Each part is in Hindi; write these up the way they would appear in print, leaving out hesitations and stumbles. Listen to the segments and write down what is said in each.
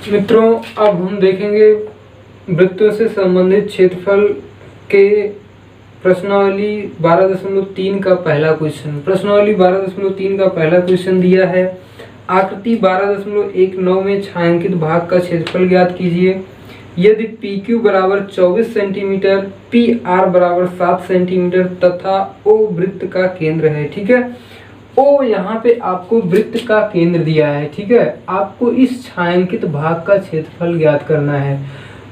मित्रों, अब हम देखेंगे वृत्तों से संबंधित क्षेत्रफल के प्रश्नावली 12.3 का पहला क्वेश्चन। प्रश्नावली 12.3 का पहला क्वेश्चन दिया है, आकृति 12.19 में छायांकित भाग का क्षेत्रफल ज्ञात कीजिए। यदि PQ बराबर 24 सेंटीमीटर, PR बराबर 7 सेंटीमीटर तथा O वृत्त का केंद्र है। ठीक है, O यहाँ पे आपको वृत्त का केंद्र दिया है। ठीक है, आपको इस छायांकित भाग का क्षेत्रफल ज्ञात करना है।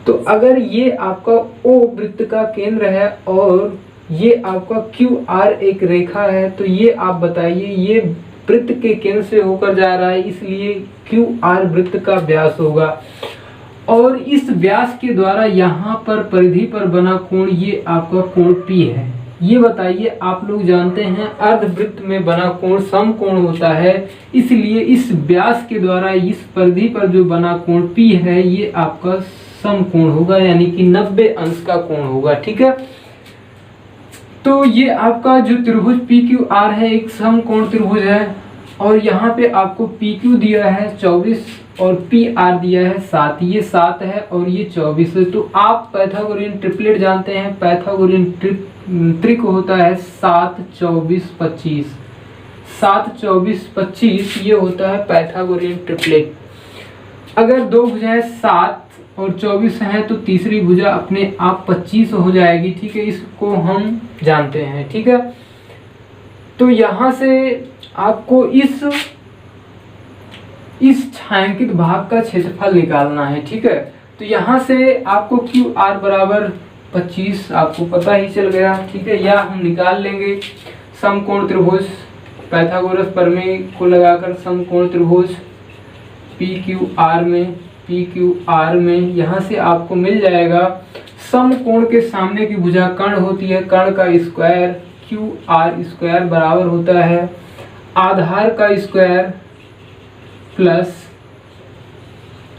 तो अगर ये आपका O वृत्त का केंद्र है और ये आपका QR एक रेखा है, तो ये आप बताइए, ये वृत्त के केंद्र से होकर जा रहा है, इसलिए QR वृत्त का व्यास होगा और इस व्यास के द्वारा यहाँ पर परिधि पर बना कोण ये आपका कोण P है। ये बताइए, आप लोग जानते हैं अर्धवृत्त में बना कोण समकोण होता है, इसलिए इस व्यास के द्वारा इस परिधि पर जो बना कोण P है ये आपका समकोण होगा, यानी कि 90 अंश का कोण होगा। ठीक है, तो ये आपका जो त्रिभुज PQR है एक समकोण त्रिभुज है और यहाँ पे आपको PQ दिया है 24 और PR दिया है 7। ये 7 है और ये 24 है। तो आप पाइथागोरियन ट्रिपलेट जानते हैं, पाइथागोरियन त्रिक होता है 7 24 25। 7 24 25 ये होता है पाइथागोरियन ट्रिपलेट। अगर दो भुजाएं 7 और 24 हैं तो तीसरी भुजा अपने आप 25 हो जाएगी। ठीक है, इसको हम जानते हैं। ठीक है, तो यहाँ से आपको इस छायांकित भाग का क्षेत्रफल निकालना है। ठीक है, तो यहाँ से आपको QR बराबर 25 आपको पता ही चल गया। ठीक है, या हम निकाल लेंगे समकोण त्रिभुज, पाइथागोरस प्रमेय को लगाकर समकोण त्रिभुज PQR में यहाँ से आपको मिल जाएगा समकोण के सामने की भुजा कर्ण होती है, कर्ण का स्क्वायर QR² बराबर होता है आधार का स्क्वायर प्लस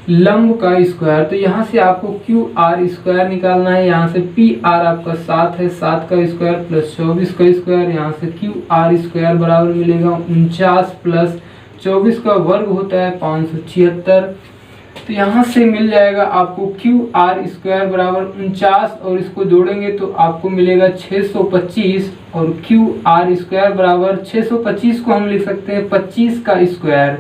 लंब का स्क्वायर। तो यहाँ से आपको QR² निकालना है, यहाँ से PR आपका 7 है, 7 का स्क्वायर प्लस 24 का स्क्वायर, यहाँ से QR² बराबर मिलेगा 49 प्लस 24 का वर्ग होता है 576। तो यहाँ से मिल जाएगा आपको QR² बराबर 49 और इसको जोड़ेंगे तो आपको मिलेगा 625 और QR² बराबर 625 को हम लिख सकते हैं 25 का स्क्वायर।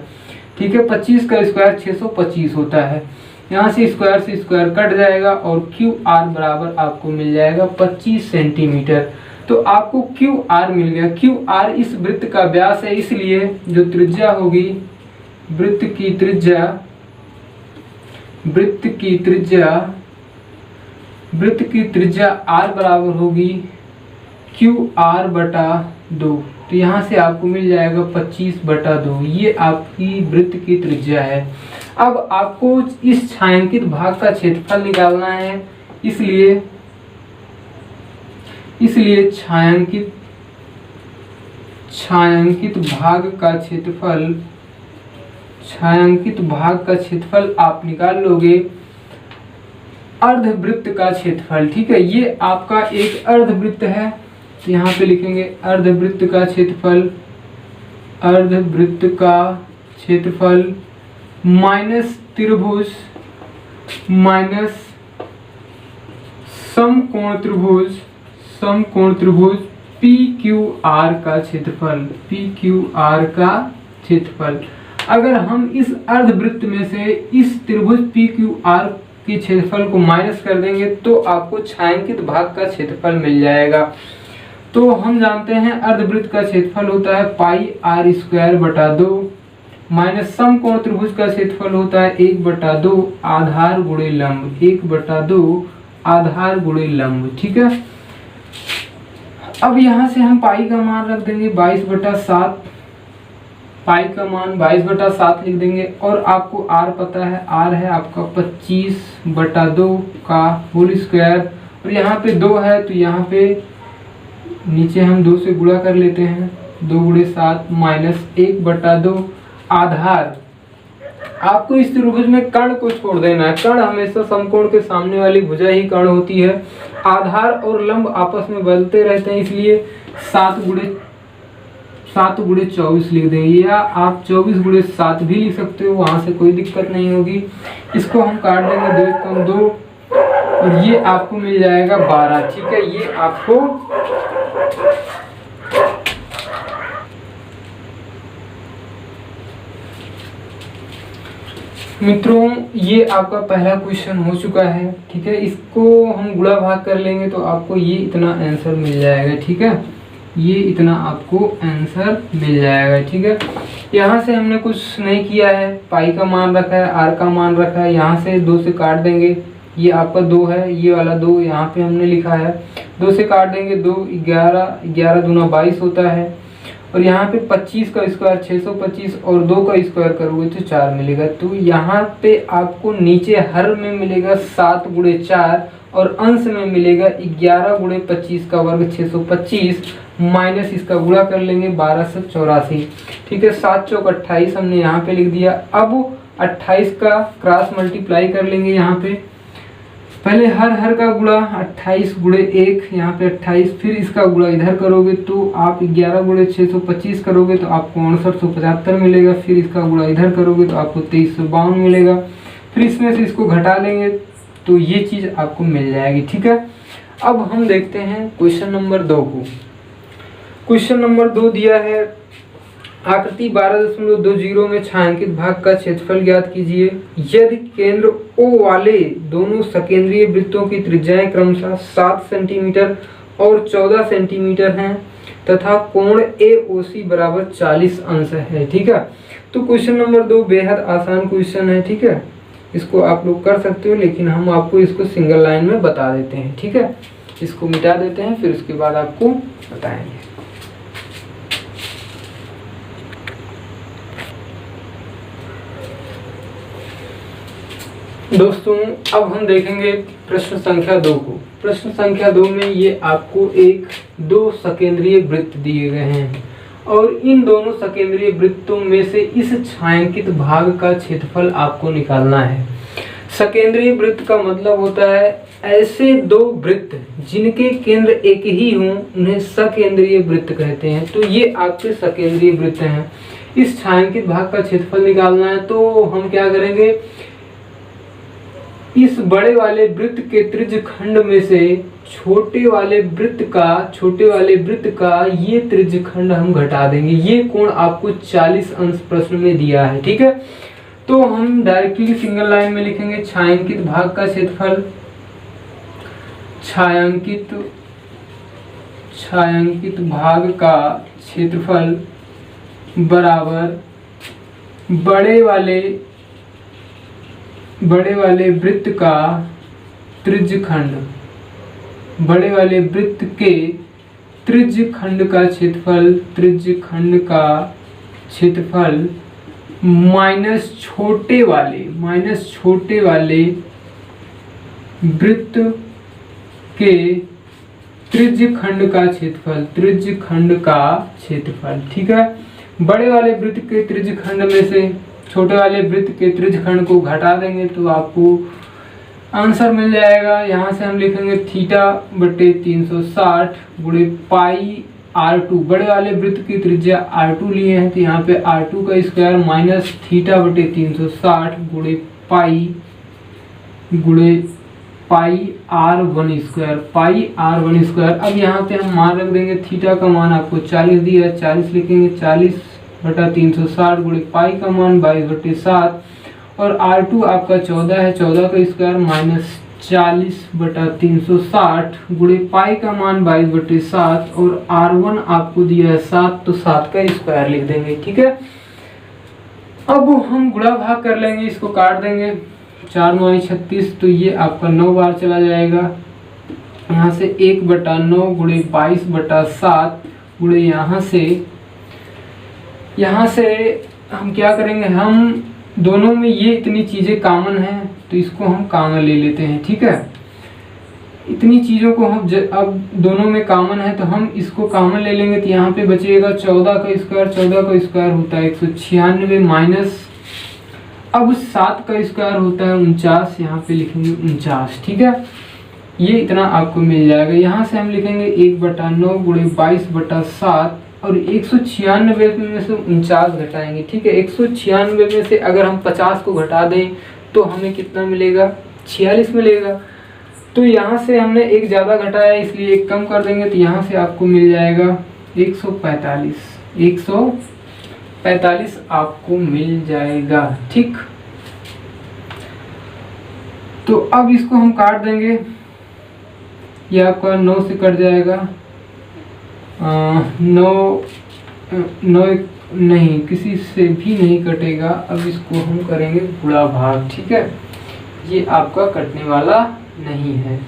ठीक है, 25 का स्क्वायर 625 होता है। यहाँ से स्क्वायर कट जाएगा और QR बराबर आपको मिल जाएगा 25 सेंटीमीटर। तो आपको QR मिल गया। QR इस वृत्त का व्यास है, इसलिए जो त्रिज्या होगी वृत्त की त्रिज्या R बराबर होगी QR बटा 2। तो यहाँ से आपको मिल जाएगा 25 बटा 2। ये आपकी वृत्त की त्रिज्या है। अब आपको इस छायांकित भाग का क्षेत्रफल निकालना है, इसलिए छायांकित भाग का क्षेत्रफल आप निकाल लोगे अर्धवृत्त का क्षेत्रफल। ठीक है, ये आपका एक अर्धवृत्त है, तो यहाँ पे लिखेंगे अर्धवृत्त का क्षेत्रफल माइनस त्रिभुज माइनस समकोण त्रिभुज PQR का क्षेत्रफल। अगर हम इस अर्धवृत्त में से इस त्रिभुज PQR के क्षेत्रफल को माइनस कर देंगे तो आपको छायांकित भाग का क्षेत्रफल मिल जाएगा। तो हम जानते हैं अर्धवृत्त का क्षेत्रफल होता है πr² बटा 2 माइनस समकोण त्रिभुज का क्षेत्रफल होता है 1/2 आधार गुणे लंब, 1/2 आधार गुणे लंब। ठीक है, अब यहाँ से हम पाई का मान रख देंगे 22/7, पाई का मान 22/7 लिख देंगे और आपको R पता है, R है आपका 25/2 का होल स्क्वायर और यहाँ पे 2 है तो यहाँ पे नीचे हम 2 से गुणा कर लेते हैं, 2 × 7 माइनस 1/2 आधार। आपको इस त्रिभुज में कर्ण को छोड़ देना है, कर्ण हमेशा समकोण के सामने वाली भुजा ही कर्ण होती है। आधार और लंब आपस में बदलते रहते हैं, इसलिए 7 × 7 गुणे 24 लिख देंगे, या आप 24 गुणे 7 भी लिख सकते हो, वहां से कोई दिक्कत नहीं होगी। इसको हम काट देंगे 2 कम 2 और ये आपको मिल जाएगा 12। ठीक है, ये आपको मित्रों ये आपका पहला क्वेश्चन हो चुका है। ठीक है, इसको हम गुणा भाग कर लेंगे तो आपको ये इतना आंसर मिल जाएगा। ठीक है, ये इतना आपको आंसर मिल जाएगा। ठीक है, यहाँ से हमने कुछ नहीं किया है, पाई का मान रखा है, आर का मान रखा है, यहाँ से 2 से काट देंगे, ये आपका 2 है, ये वाला 2 यहाँ पे हमने लिखा है, 2 से काट देंगे 2 11, 11 दूना 22 होता है, और यहाँ पे 25 का स्क्वायर 625 और 2 का स्क्वायर करोगे तो 4 मिलेगा। तो यहाँ पे आपको नीचे हर में मिलेगा 7 गुणे 4 और अंश में मिलेगा 11 गुणे 25 का वर्ग 625 माइनस इसका गुणा कर लेंगे 1284। ठीक है, 7 चौक 28 हमने यहाँ पे लिख दिया। अब 28 का क्रॉस मल्टीप्लाई कर लेंगे, यहाँ पे पहले हर का गुणा 28 गुणे 1, यहाँ पे 28, फिर इसका गुणा इधर करोगे तो आप 11 गुणे 625 करोगे तो आपको 5975 मिलेगा, फिर इसका गुणा इधर करोगे तो आपको 2352 मिलेगा, फिर इसमें से इसको घटा लेंगे तो ये चीज़ आपको मिल जाएगी। ठीक है, अब हम देखते हैं क्वेश्चन नंबर 2 को। क्वेश्चन नंबर 2 दिया है, आकृति 12.20 में छायांकित भाग का क्षेत्रफल ज्ञात कीजिए। यदि केंद्र O वाले दोनों सकेंद्रीय वृत्तों की त्रिज्याएं क्रमशः 7 सेंटीमीटर और 14 सेंटीमीटर हैं तथा कोण AOC बराबर 40 अंश है। ठीक है, तो क्वेश्चन नंबर 2 बेहद आसान क्वेश्चन है। ठीक है, इसको आप लोग कर सकते हो, लेकिन हम आपको इसको सिंगल लाइन में बता देते हैं। ठीक है, इसको मिटा देते हैं, फिर उसके बाद आपको बताएंगे। दोस्तों अब हम देखेंगे प्रश्न संख्या 2 को। प्रश्न संख्या 2 में ये आपको 2 सकेंद्रीय वृत्त दिए गए हैं और इन दोनों सकेंद्रीय वृत्तों में से इस छायांकित भाग का क्षेत्रफल आपको निकालना है। सकेंद्रीय वृत्त का मतलब होता है ऐसे 2 वृत्त जिनके केंद्र एक ही हों, उन्हें सकेंद्रीय वृत्त कहते हैं। तो ये आपके सकेंद्रीय वृत्त हैं। इस छायांकित भाग का क्षेत्रफल निकालना है तो हम क्या करेंगे, इस बड़े वाले वृत्त के त्रिज्य खंड में से छोटे वाले वृत्त का ये त्रिज्य खंड हम घटा देंगे। ये कोण आपको 40 अंश प्रश्न में दिया है। ठीक है, तो हम डायरेक्टली सिंगल लाइन में लिखेंगे छायांकित भाग का क्षेत्रफल, छायांकित भाग का क्षेत्रफल बराबर बड़े वाले वृत्त का त्रिज्य खंड, बड़े वाले वृत्त के त्रिज्य खंड का क्षेत्रफल माइनस छोटे वाले वृत्त के त्रिज्य खंड का क्षेत्रफल। ठीक है, बड़े वाले वृत्त के त्रिज्य खंड में से छोटे वाले वृत्त के त्रिज्य खंड को घटा देंगे तो आपको आंसर मिल जाएगा। यहाँ से हम लिखेंगे θ/360 गुणे पाई r2। बड़े वाले वृत्त की त्रिज्या r2 लिए हैं तो यहाँ पे r2 का स्क्वायर माइनस θ/360 गुणे पाई r1 स्क्वायर। अब यहाँ पे हम मान रख देंगे, थीटा का मान आपको 40 दिया है, 40 लिखेंगे, 40/360 गुणे पाई का मान 22/7 और r2 आपका 14 है, 14 का स्क्वायर माइनस 40/360 गुणे पाई का मान 22/7 और r1 आपको दिया है 7, तो 7 का स्क्वायर लिख देंगे। ठीक है, अब हम गुणा भाग कर लेंगे, इसको काट देंगे, 4×9 = 36, तो ये आपका 9 बार चला जाएगा। यहाँ से 1/9 गुणे 22/7 गुणे यहाँ से हम क्या करेंगे, हम दोनों में ये इतनी चीज़ें कॉमन हैं तो इसको हम कॉमन ले लेते हैं। ठीक है, इतनी चीज़ों को हम अब दोनों में कॉमन है तो हम इसको कॉमन ले लेंगे तो यहाँ पे बचेगा 14 का स्क्वायर होता है 196 माइनस, अब 7 का स्क्वायर होता है 49, यहाँ पे लिखेंगे 49। ठीक है, ये इतना आपको मिल जाएगा। यहाँ से हम लिखेंगे 1/9 गुणे 22/7, और 196 में से 49 घटाएंगे। ठीक है, 196 में से अगर हम 50 को घटा दें तो हमें कितना मिलेगा, 46 मिलेगा। तो यहाँ से हमने एक ज़्यादा घटाया इसलिए एक कम कर देंगे, तो यहाँ से आपको मिल जाएगा 145 आपको मिल जाएगा। ठीक, तो अब इसको हम काट देंगे, ये आपका 9 से कट जाएगा, 9 नहीं, किसी से भी नहीं कटेगा। अब इसको हम करेंगे गुणा भाग। ठीक है, ये आपका कटने वाला नहीं है,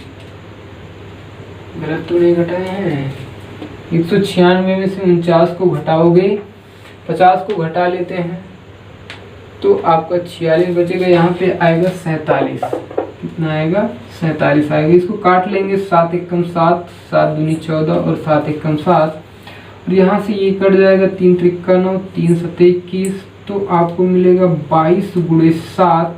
गलत तो नहीं घटाए हैं। 196 में से 49 को घटाओगे, 50 को घटा लेते हैं तो आपका 46 बचेगा। यहाँ पे आएगा 47, कितना आएगा, 47 आएगा। इसको काट लेंगे, 7 एकम 7, 7 दूनी 14 और 7 एकम 7, और यहाँ से ये कट जाएगा, 3 त्रिका 9, 3 सत्ते 21, तो आपको मिलेगा 22 गुणे 7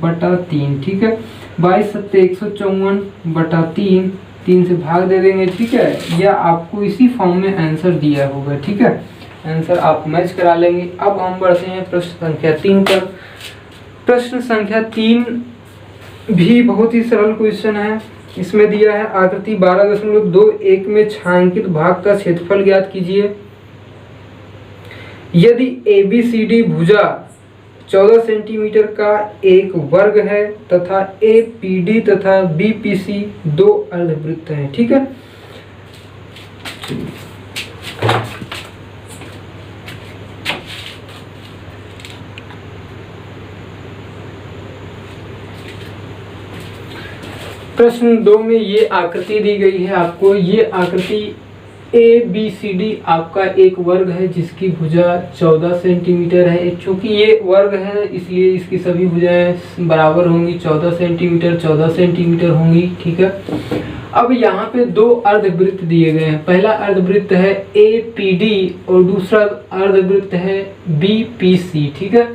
बटा 3। ठीक है, 22 सत्ते 154 बटा 3, 3 से भाग दे देंगे। ठीक है, या आपको इसी फॉर्म में आंसर दिया होगा। ठीक है, आंसर आप मैच करा लेंगे। अब हम बढ़ते हैं प्रश्न संख्या 3 पर। प्रश्न संख्या 3 भी बहुत ही सरल क्वेश्चन है। इसमें दिया है आकृति 12.21 में छायांकित भाग का क्षेत्रफल ज्ञात कीजिए। यदि ABCD भुजा 14 सेंटीमीटर का एक वर्ग है तथा APD तथा BPC दो अर्धवृत्त हैं। ठीक है, प्रश्न 2 में ये आकृति दी गई है आपको। ये आकृति ABCD आपका एक वर्ग है जिसकी भुजा 14 सेंटीमीटर है। चूंकि ये वर्ग है इसलिए इसकी सभी भुजाएं बराबर होंगी, 14 सेंटीमीटर होंगी। ठीक है, अब यहाँ पे दो अर्धवृत्त दिए गए हैं। पहला अर्धवृत्त है APD और दूसरा अर्धवृत्त है BPC। ठीक है,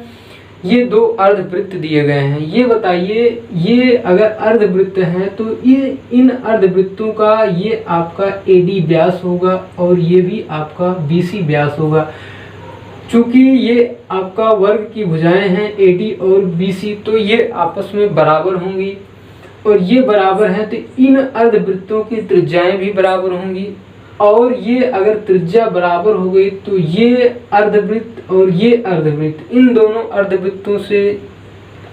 ये दो अर्धवृत्त दिए गए हैं। ये बताइए, ये अगर अर्धवृत्त है तो ये इन अर्धवृत्तों का ये आपका AD व्यास होगा और ये भी आपका BC व्यास होगा। चूंकि ये आपका वर्ग की भुजाएं हैं AD और BC, तो ये आपस में बराबर होंगी और ये बराबर है तो इन अर्धवृत्तों की त्रिज्याएं भी बराबर होंगी। और ये अगर त्रिज्या बराबर हो गई तो ये अर्धवृत्त और ये अर्धवृत्त, इन दोनों अर्धवृत्तों से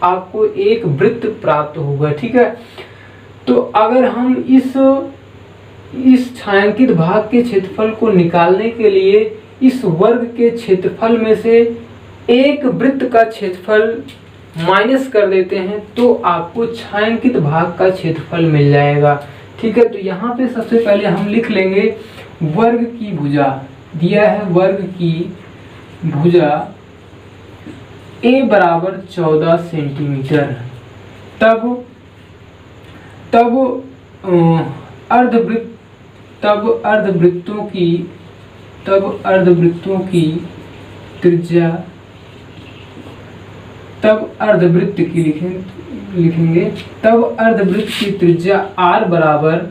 आपको एक वृत्त प्राप्त होगा। ठीक है, तो अगर हम इस छायांकित भाग के क्षेत्रफल को निकालने के लिए इस वर्ग के क्षेत्रफल में से एक वृत्त का क्षेत्रफल माइनस कर देते हैं तो आपको छायांकित भाग का क्षेत्रफल मिल जाएगा। ठीक है, तो यहाँ पे सबसे पहले हम लिख लेंगे वर्ग की भुजा। दिया है वर्ग की भुजा A बराबर 14 सेंटीमीटर, तब अर्धवृत्तों की त्रिज्या, तब अर्धवृत्त की लिखेंगे, तब अर्धवृत्त की त्रिज्या R बराबर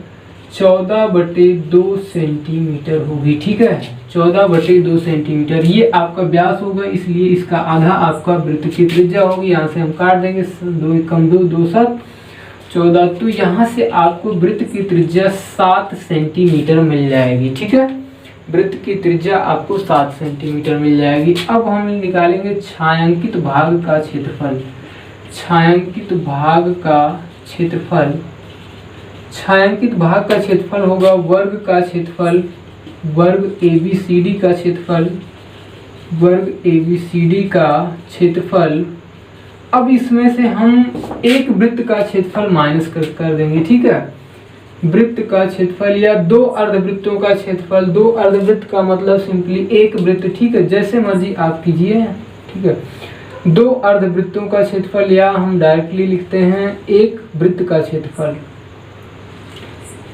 14/2 सेंटीमीटर होगी। ठीक है, 14/2 सेंटीमीटर ये आपका व्यास होगा, इसलिए इसका आधा आपका वृत्त की त्रिज्या होगी। यहाँ से हम काट देंगे, 2 एकम 2, 2 7 14, तो यहाँ से आपको वृत्त की त्रिज्या 7 सेंटीमीटर मिल जाएगी। ठीक है, वृत्त की त्रिज्या आपको 7 सेंटीमीटर मिल जाएगी। अब हम निकालेंगे छायांकित भाग का क्षेत्रफल। छायांकित भाग का क्षेत्रफल होगा वर्ग का क्षेत्रफल, वर्ग ABCD का क्षेत्रफल। अब इसमें से हम एक वृत्त का क्षेत्रफल माइनस कर देंगे। ठीक है, वृत्त का क्षेत्रफल या दो अर्धवृत्तों का क्षेत्रफल। दो अर्धवृत्त का मतलब सिंपली एक वृत्त। ठीक है, जैसे मर्जी आप कीजिए। ठीक है, दो अर्धवृत्तों का क्षेत्रफल या हम डायरेक्टली लिखते हैं एक वृत्त का क्षेत्रफल।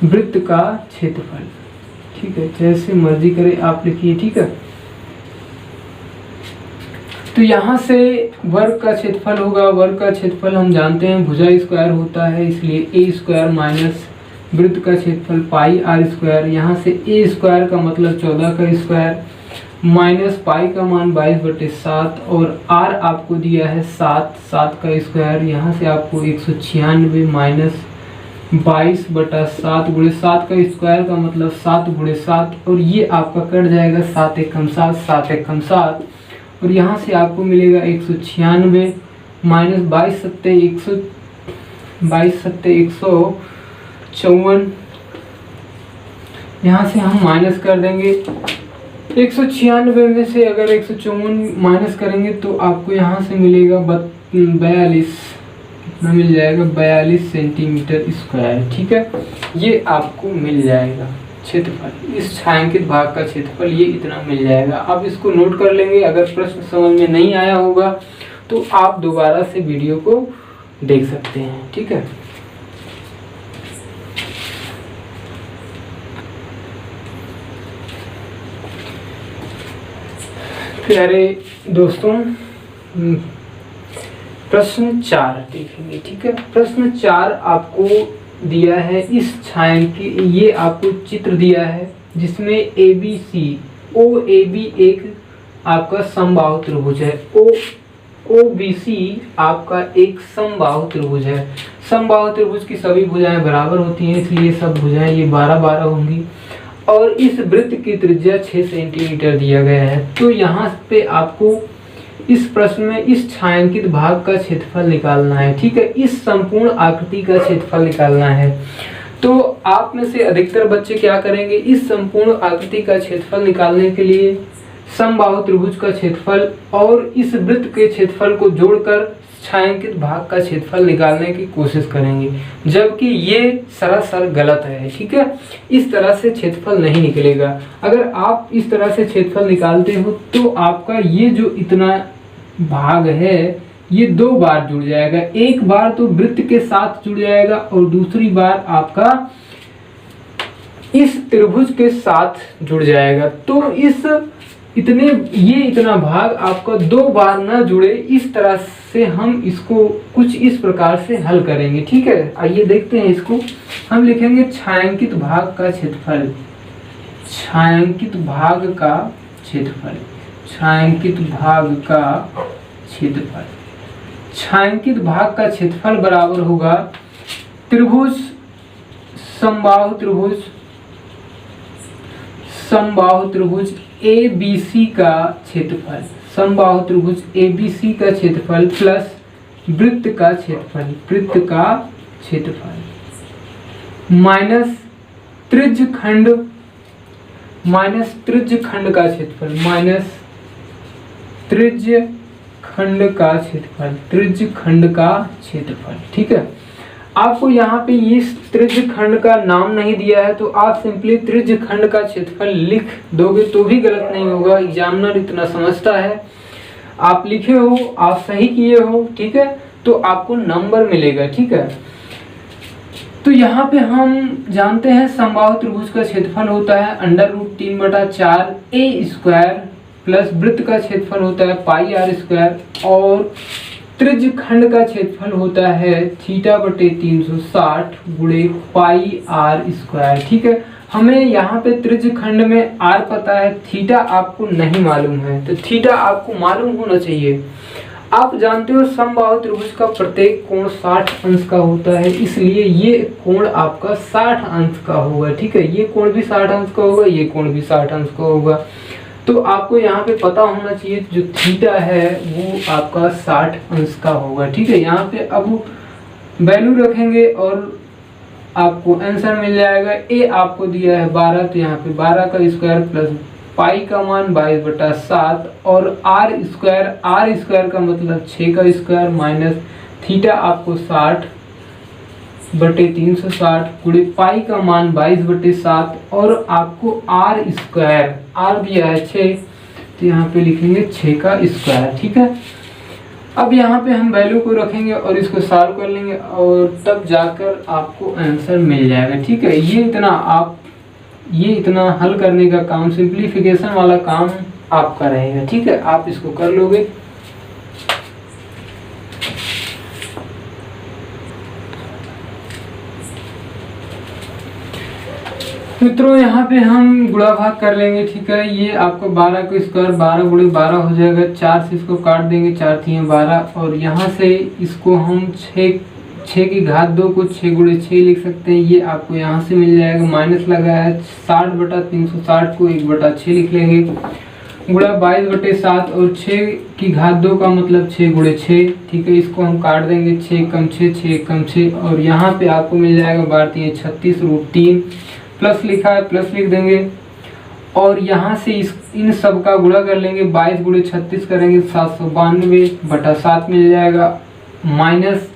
वृत्त का क्षेत्रफल, ठीक है, जैसे मर्जी करें आप लिखिए। ठीक है, तो यहाँ से वर्ग का क्षेत्रफल होगा। वर्ग का क्षेत्रफल हम जानते हैं भुजा स्क्वायर होता है, इसलिए A स्क्वायर माइनस वृत्त का क्षेत्रफल पाई R स्क्वायर। यहाँ से A स्क्वायर का मतलब 14 का स्क्वायर, माइनस पाई का मान 22/7 और r आपको दिया है 7, 7 का स्क्वायर, यहाँ से आपको 196 माइनस 22/7 गुणे 7 का स्क्वायर का मतलब 7 गुणे 7, और ये आपका कट जाएगा 7 एकम 7, 7 एकम 7, और यहाँ से आपको मिलेगा 196 माइनस 22 सत्ते 154, यहाँ से हम माइनस कर देंगे 196 में से अगर 154 माइनस करेंगे तो आपको यहाँ से मिलेगा 42, कितना मिल जाएगा 42 सेंटीमीटर स्क्वायर। ठीक है, ये आपको मिल जाएगा क्षेत्रफल, इस छायांकित भाग का क्षेत्रफल ये इतना मिल जाएगा। आप इसको नोट कर लेंगे, अगर प्रश्न समझ में नहीं आया होगा तो आप दोबारा से वीडियो को देख सकते हैं। ठीक है, प्यारे दोस्तों प्रश्न 4 देखेंगे। ठीक है, प्रश्न 4 आपको दिया है इस छायांकित, ये आपको चित्र दिया है जिसमें ABC OAB एक आपका समबाहु त्रिभुज है, OBC आपका एक समबाहु त्रिभुज है। समबाहु त्रिभुज की सभी भुजाएं बराबर होती हैं, इसलिए सब भुजाएं ये 12-12 होंगी, और इस वृत्त की त्रिज्या 6 सेंटीमीटर दिया गया है। तो यहाँ पे आपको इस प्रश्न में इस छायांकित भाग का क्षेत्रफल निकालना है। ठीक है, इस संपूर्ण आकृति का क्षेत्रफल निकालना है। तो आप में से अधिकतर बच्चे क्या करेंगे, इस संपूर्ण आकृति का क्षेत्रफल निकालने के लिए समबाहु त्रिभुज का क्षेत्रफल और इस वृत्त के क्षेत्रफल को जोड़कर छायांकित भाग का क्षेत्रफल निकालने की कोशिश करेंगे, जबकि ये सरासर गलत है। ठीक है, इस तरह से क्षेत्रफल नहीं निकलेगा। अगर आप इस तरह से क्षेत्रफल निकालते हो तो आपका ये जो इतना भाग है ये 2 बार जुड़ जाएगा, एक बार तो वृत्त के साथ जुड़ जाएगा और दूसरी बार आपका इस त्रिभुज के साथ जुड़ जाएगा। तो इतना भाग आपका 2 बार ना जुड़े, इस तरह से हम इसको कुछ इस प्रकार से हल करेंगे। ठीक है, आइए देखते हैं इसको। हम लिखेंगे छायांकित भाग का क्षेत्रफल, छायांकित भाग का क्षेत्रफल, छायांकित भाग का क्षेत्रफल, छायांकित भाग का क्षेत्रफल बराबर होगा त्रिभुज समबाहु त्रिभुज, समबाहु त्रिभुज ABC का क्षेत्रफल, समबाहु त्रिभुज ABC का क्षेत्रफल प्लस वृत्त का क्षेत्रफल, वृत्त का क्षेत्रफल माइनस त्रिज्यखंड, माइनस त्रिज्यखंड का क्षेत्रफल, माइनस त्रिज्यखंड का क्षेत्रफल, त्रिज्यखंड का क्षेत्रफल। ठीक है, आपको यहाँ पे इस त्रिज्यखंड का नाम नहीं दिया है तो आप सिंपली त्रिज्यखंड का क्षेत्रफल लिख दोगे तो भी गलत नहीं होगा, एग्जामिनर इतना समझता है। आप लिखे हो, आप सही किए हो, ठीक है, तो आपको नंबर मिलेगा। ठीक है, तो यहाँ पे हम जानते हैं समबाहु त्रिभुज का क्षेत्रफल होता है √3/4 a स्क्वायर प्लस वृत्त का क्षेत्रफल होता है πr², और त्रिज्यखंड का क्षेत्रफल होता है θ/360 गुणे πr²। ठीक है, हमें यहाँ पे त्रिज्यखंड में r पता है, थीटा आपको नहीं मालूम है, तो थीटा आपको मालूम होना चाहिए। आप जानते हो समबाहु त्रिभुज का प्रत्येक कोण 60 अंश का होता है, इसलिए ये कोण आपका 60 अंश का होगा। ठीक है, ये कोण भी 60 अंश का होगा, ये कोण भी 60 अंश का होगा। तो आपको यहाँ पे पता होना चाहिए जो थीटा है वो आपका 60 अंश का होगा। ठीक है, यहाँ पे अब वैल्यू रखेंगे और आपको आंसर मिल जाएगा। ए आपको दिया है 12, तो यहाँ पे 12 का स्क्वायर प्लस पाई का मान 22/7 और r स्क्वायर का मतलब 6 का स्क्वायर माइनस थीटा आपको 60/360 गुणे पाई का मान 22/7 और आपको r स्क्वायर, r दिया है 6, तो यहाँ पे लिखेंगे 6 का स्क्वायर। ठीक है, अब यहाँ पे हम वैल्यू को रखेंगे और इसको सॉल्व कर लेंगे और तब जाकर आपको आंसर मिल जाएगा। ठीक है, ये इतना हल करने का काम, सिंप्लीफिकेशन वाला काम आपका रहेगा। ठीक है, आप इसको कर लोगे। मित्रों यहाँ पे हम गुणा भाग कर लेंगे, ठीक है। ये आपको 12 का स्क्वायर 12 गुणे 12 हो जाएगा, 4 से इसको काट देंगे, 4 3 12, और यहाँ से इसको हम 6 की घात 2 को 6 गुणे 6 लिख सकते हैं। ये आपको यहाँ से मिल जाएगा, माइनस लगा है 60/360 को 1/6 लिख लेंगे, गुणा 22/7 और 6 की घात 2 का मतलब 6 गुणे 6, ठीक है। इसको हम काट देंगे, 6 कम 6 6 कम 6, और यहाँ पे आपको मिल जाएगा 12 36 √3, प्लस लिखा है प्लस लिख देंगे, और यहाँ से इन सब का गुणा कर लेंगे, 22 गुणे 36 करेंगे 792/7 मिल जाएगा, माइनस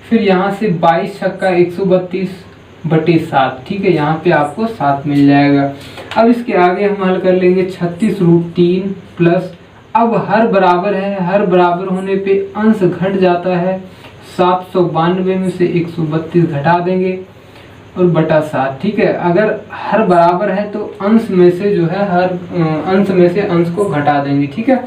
फिर यहाँ से 22 छक्का 132/7, ठीक है। यहाँ पे आपको 7 मिल जाएगा। अब इसके आगे हम हल कर लेंगे 36√3 प्लस, अब हर बराबर है, हर बराबर होने पे अंश घट जाता है, 792 में से 132 घटा देंगे और बटा 7, ठीक है। अगर हर बराबर है तो अंश में से जो है हर अंश में से अंश को घटा देंगे, ठीक है।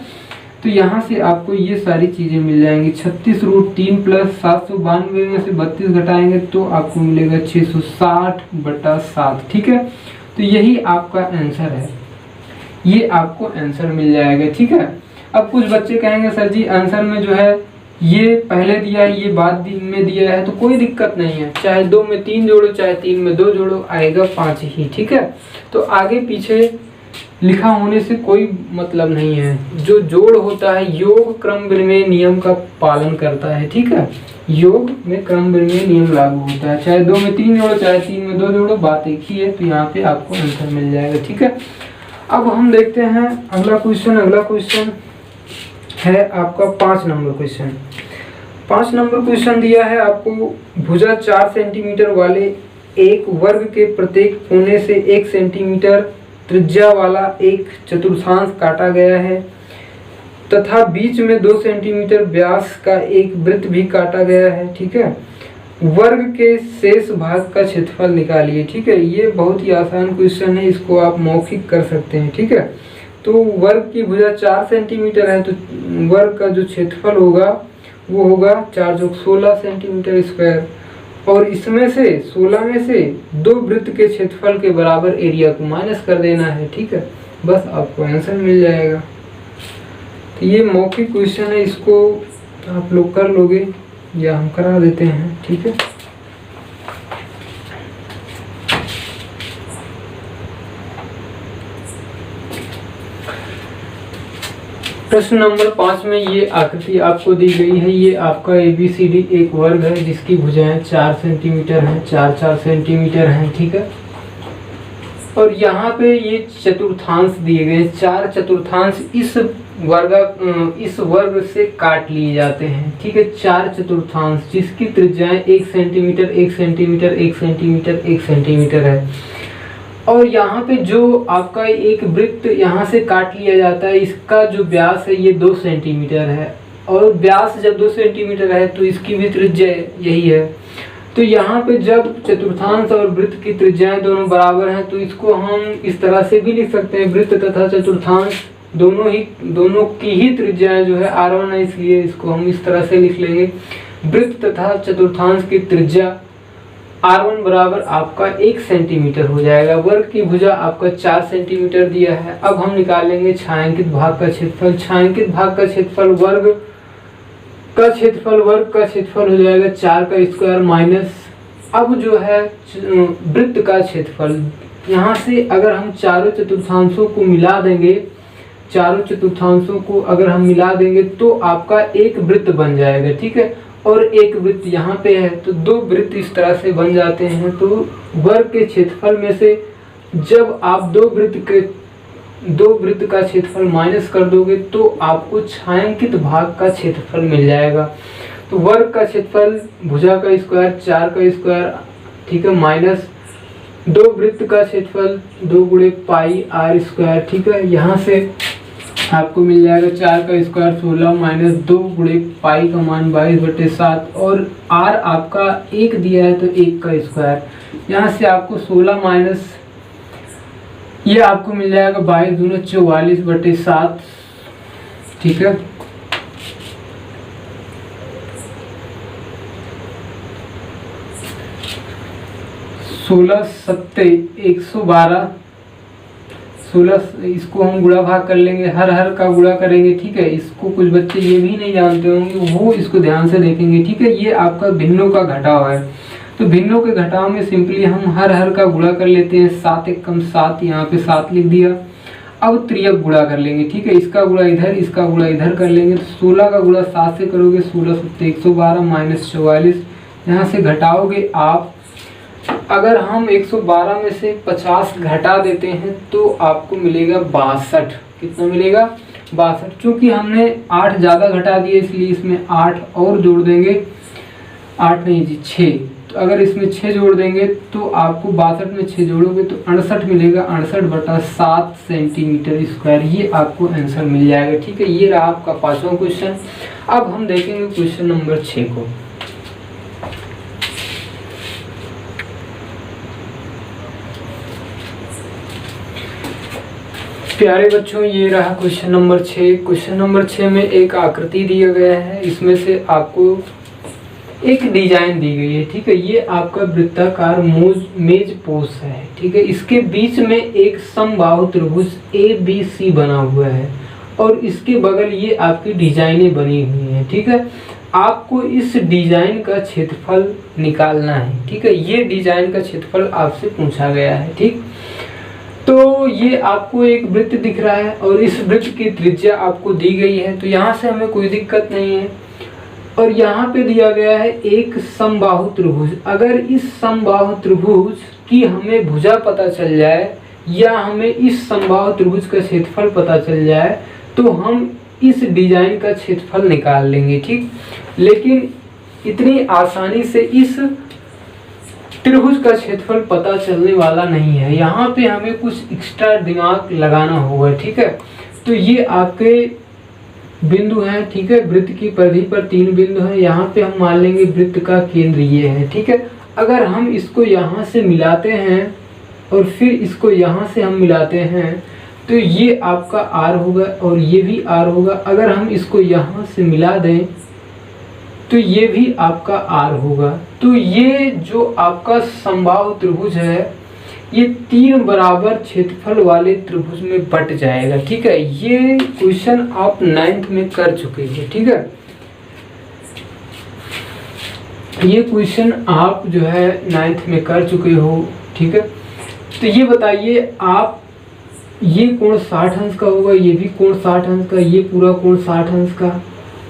तो यहाँ से आपको ये सारी चीजें मिल जाएंगी, 36√3 प्लस 792 में से 32 घटाएंगे तो आपको मिलेगा 660/7, ठीक है। तो यही आपका आंसर है, ये आपको आंसर मिल जाएगा, ठीक है। अब कुछ बच्चे कहेंगे सर जी आंसर में जो है ये पहले दिया है, ये बाद में दिया है, तो कोई दिक्कत नहीं है, चाहे 2 में 3 जोड़ो चाहे 3 में 2 जोड़ो, आएगा 5 ही, ठीक है। तो आगे पीछे लिखा होने से कोई मतलब नहीं है, जो जोड़ होता है योग क्रम विनिमय नियम का पालन करता है, ठीक है। योग में क्रम विनिमय नियम लागू होता है, चाहे 2 में 3 जोड़ो चाहे 3 में 2 जोड़ो, बात एक ही है। तो यहाँ पे आपको आंसर मिल जाएगा, ठीक है। अब हम देखते हैं अगला क्वेश्चन। अगला क्वेश्चन है आपका 5 नंबर क्वेश्चन। 5 नंबर क्वेश्चन दिया है आपको, भुजा 4 सेंटीमीटर वाले एक वर्ग के प्रत्येक कोने से 1 सेंटीमीटर त्रिज्या वाला एक चतुर्थांश काटा गया है तथा बीच में 2 सेंटीमीटर व्यास का एक वृत्त भी काटा गया है, ठीक है। वर्ग के शेष भाग का क्षेत्रफल निकालिए, ठीक है। ये बहुत ही आसान क्वेश्चन है, इसको आप मौखिक कर सकते हैं, ठीक है। तो वर्ग की भुजा 4 सेंटीमीटर है, तो वर्ग का जो क्षेत्रफल होगा वो होगा 4 × 16 सेंटीमीटर स्क्वायर, और इसमें से 16 में से 2 वृत्त के क्षेत्रफल के बराबर एरिया को माइनस कर देना है, ठीक है। बस आपको आंसर मिल जाएगा। तो ये मौखिक क्वेश्चन है, इसको आप लोग कर लोगे या हम करा देते हैं, ठीक है। प्रश्न नंबर 5 में ये आकृति आपको दी गई है, ये आपका ABCD एक वर्ग है जिसकी भुजाएं 4 सेंटीमीटर हैं, 4 सेंटीमीटर हैं, ठीक है। और यहाँ पे ये चतुर्थांश दिए गए, 4 चतुर्थांश इस वर्ग से काट लिए जाते हैं, ठीक है। 4 चतुर्थांश जिसकी त्रिज्याएं 1 सेंटीमीटर 1 सेंटीमीटर 1 सेंटीमीटर 1 सेंटीमीटर है, और यहाँ पे जो आपका एक वृत्त यहाँ से काट लिया जाता है, इसका जो व्यास है ये 2 सेंटीमीटर है, और व्यास जब 2 सेंटीमीटर है तो इसकी भी त्रिज्या यही है। तो यहाँ पे जब चतुर्थांश और वृत्त की त्रिज्याएं दोनों बराबर हैं तो इसको हम इस तरह से भी लिख सकते हैं, वृत्त तथा चतुर्थांश दोनों की ही त्रिज्याएं जो है R1 है, इसलिए इसको हम इस तरह से लिख लेंगे, वृत्त तथा चतुर्थांश की त्रिज्या R1 बराबर आपका 1 सेंटीमीटर हो जाएगा। वर्ग की भुजा आपका 4 सेंटीमीटर दिया है। अब हम निकालेंगे छायांकित भाग का क्षेत्रफल। छायांकित भाग का क्षेत्रफल वर्ग का क्षेत्रफल हो जाएगा 4 का स्क्वायर माइनस, अब जो है वृत्त का क्षेत्रफल, यहाँ से अगर हम चारों चतुर्थांशों को मिला देंगे, अगर हम मिला देंगे तो आपका एक वृत्त बन जाएगा, ठीक है। और एक वृत्त यहाँ पे है तो 2 वृत्त इस तरह से बन जाते हैं। तो वर्ग के क्षेत्रफल में से जब आप 2 वृत्त का क्षेत्रफल माइनस कर दोगे तो आपको छायांकित भाग का क्षेत्रफल मिल जाएगा। तो वर्ग का क्षेत्रफल भुजा का स्क्वायर 4 का स्क्वायर, ठीक है, माइनस 2 वृत्त का क्षेत्रफल 2 गुणे पाई r स्क्वायर, ठीक है। यहाँ से आपको मिल जाएगा 4 का स्क्वायर 16 माइनस 2 गुणे पाई का मान 22/7, और r आपका 1 दिया है तो 1 का स्क्वायर, यहाँ से आपको 16 माइनस ये आपको मिल जाएगा 22 दूना 44/7, ठीक है। 16 सत्ते 112, 16 इसको हम गुणा भाग कर लेंगे, हर का गुणा करेंगे, ठीक है। इसको कुछ बच्चे ये भी नहीं जानते होंगे, वो इसको ध्यान से देखेंगे, ठीक है। ये आपका भिन्नों का घटाव है, तो भिन्नों के घटाव में सिंपली हम हर का गुणा कर लेते हैं। 7 एकम 7, यहाँ पे 7 लिख दिया। अब त्रियक गुणा कर लेंगे, ठीक है। इसका गुणा इधर, इसका गुणा इधर कर लेंगे, तो 16 का गुणा 7 से करोगे, 16 सत्ते 112 माइनस 44, यहाँ से घटाओगे आप। अगर हम 112 में से 50 घटा देते हैं तो आपको मिलेगा 62। कितना मिलेगा? 62। चूंकि हमने 8 ज़्यादा घटा दिए इसलिए इसमें 8 और जोड़ देंगे, 8 नहीं जी 6। तो अगर इसमें 6 जोड़ देंगे तो आपको 62 में 6 जोड़ोगे तो 68 मिलेगा। 68/7 सेंटीमीटर स्क्वायर, ये आपको आंसर मिल जाएगा, ठीक है। ये रहा आपका 5वां क्वेश्चन। अब हम देखेंगे क्वेश्चन नंबर 6 को। प्यारे बच्चों, ये रहा क्वेश्चन नंबर 6। क्वेश्चन नंबर 6 में एक आकृति दिया गया है, इसमें से आपको एक डिजाइन दी गई है, ठीक है। ये आपका वृत्ताकार मेज पोस है, ठीक है। इसके बीच में एक समबाहु त्रिभुज ABC बना हुआ है और इसके बगल ये आपकी डिजाइनें बनी हुई हैं, ठीक है। आपको इस डिजाइन का क्षेत्रफल निकालना है, ठीक है। ये डिजाइन का क्षेत्रफल आपसे पूछा गया है, ठीक। तो ये आपको एक वृत्त दिख रहा है और इस वृत्त की त्रिज्या आपको दी गई है, तो यहाँ से हमें कोई दिक्कत नहीं है। और यहाँ पे दिया गया है एक समबाहु त्रिभुज। अगर इस समबाहु त्रिभुज की हमें भुजा पता चल जाए या हमें इस समबाहु त्रिभुज का क्षेत्रफल पता चल जाए तो हम इस डिजाइन का क्षेत्रफल निकाल लेंगे, ठीक। लेकिन इतनी आसानी से इस त्रिभुज का क्षेत्रफल पता चलने वाला नहीं है, यहाँ पे हमें कुछ एक्स्ट्रा दिमाग लगाना होगा, ठीक है। तो ये आपके बिंदु हैं, ठीक है। वृत्त की परिधि पर 3 बिंदु हैं, यहाँ पे हम मान लेंगे वृत्त का केंद्र ये है, ठीक है। अगर हम इसको यहाँ से मिलाते हैं और फिर इसको यहाँ से हम मिलाते हैं तो ये आपका R होगा और ये भी R होगा। अगर हम इसको यहाँ से मिला दें तो ये भी आपका R होगा। तो ये जो आपका समबाहु त्रिभुज है ये 3 बराबर क्षेत्रफल वाले त्रिभुज में बट जाएगा, ठीक है। ये क्वेश्चन आप 9th में कर चुके हैं, ठीक है। ये क्वेश्चन आप जो है 9th में कर चुके हो, ठीक है। तो ये बताइए आप, ये कोण 60 अंश का होगा, ये भी कोण 60 अंश का, ये पूरा कोण 60 अंश का,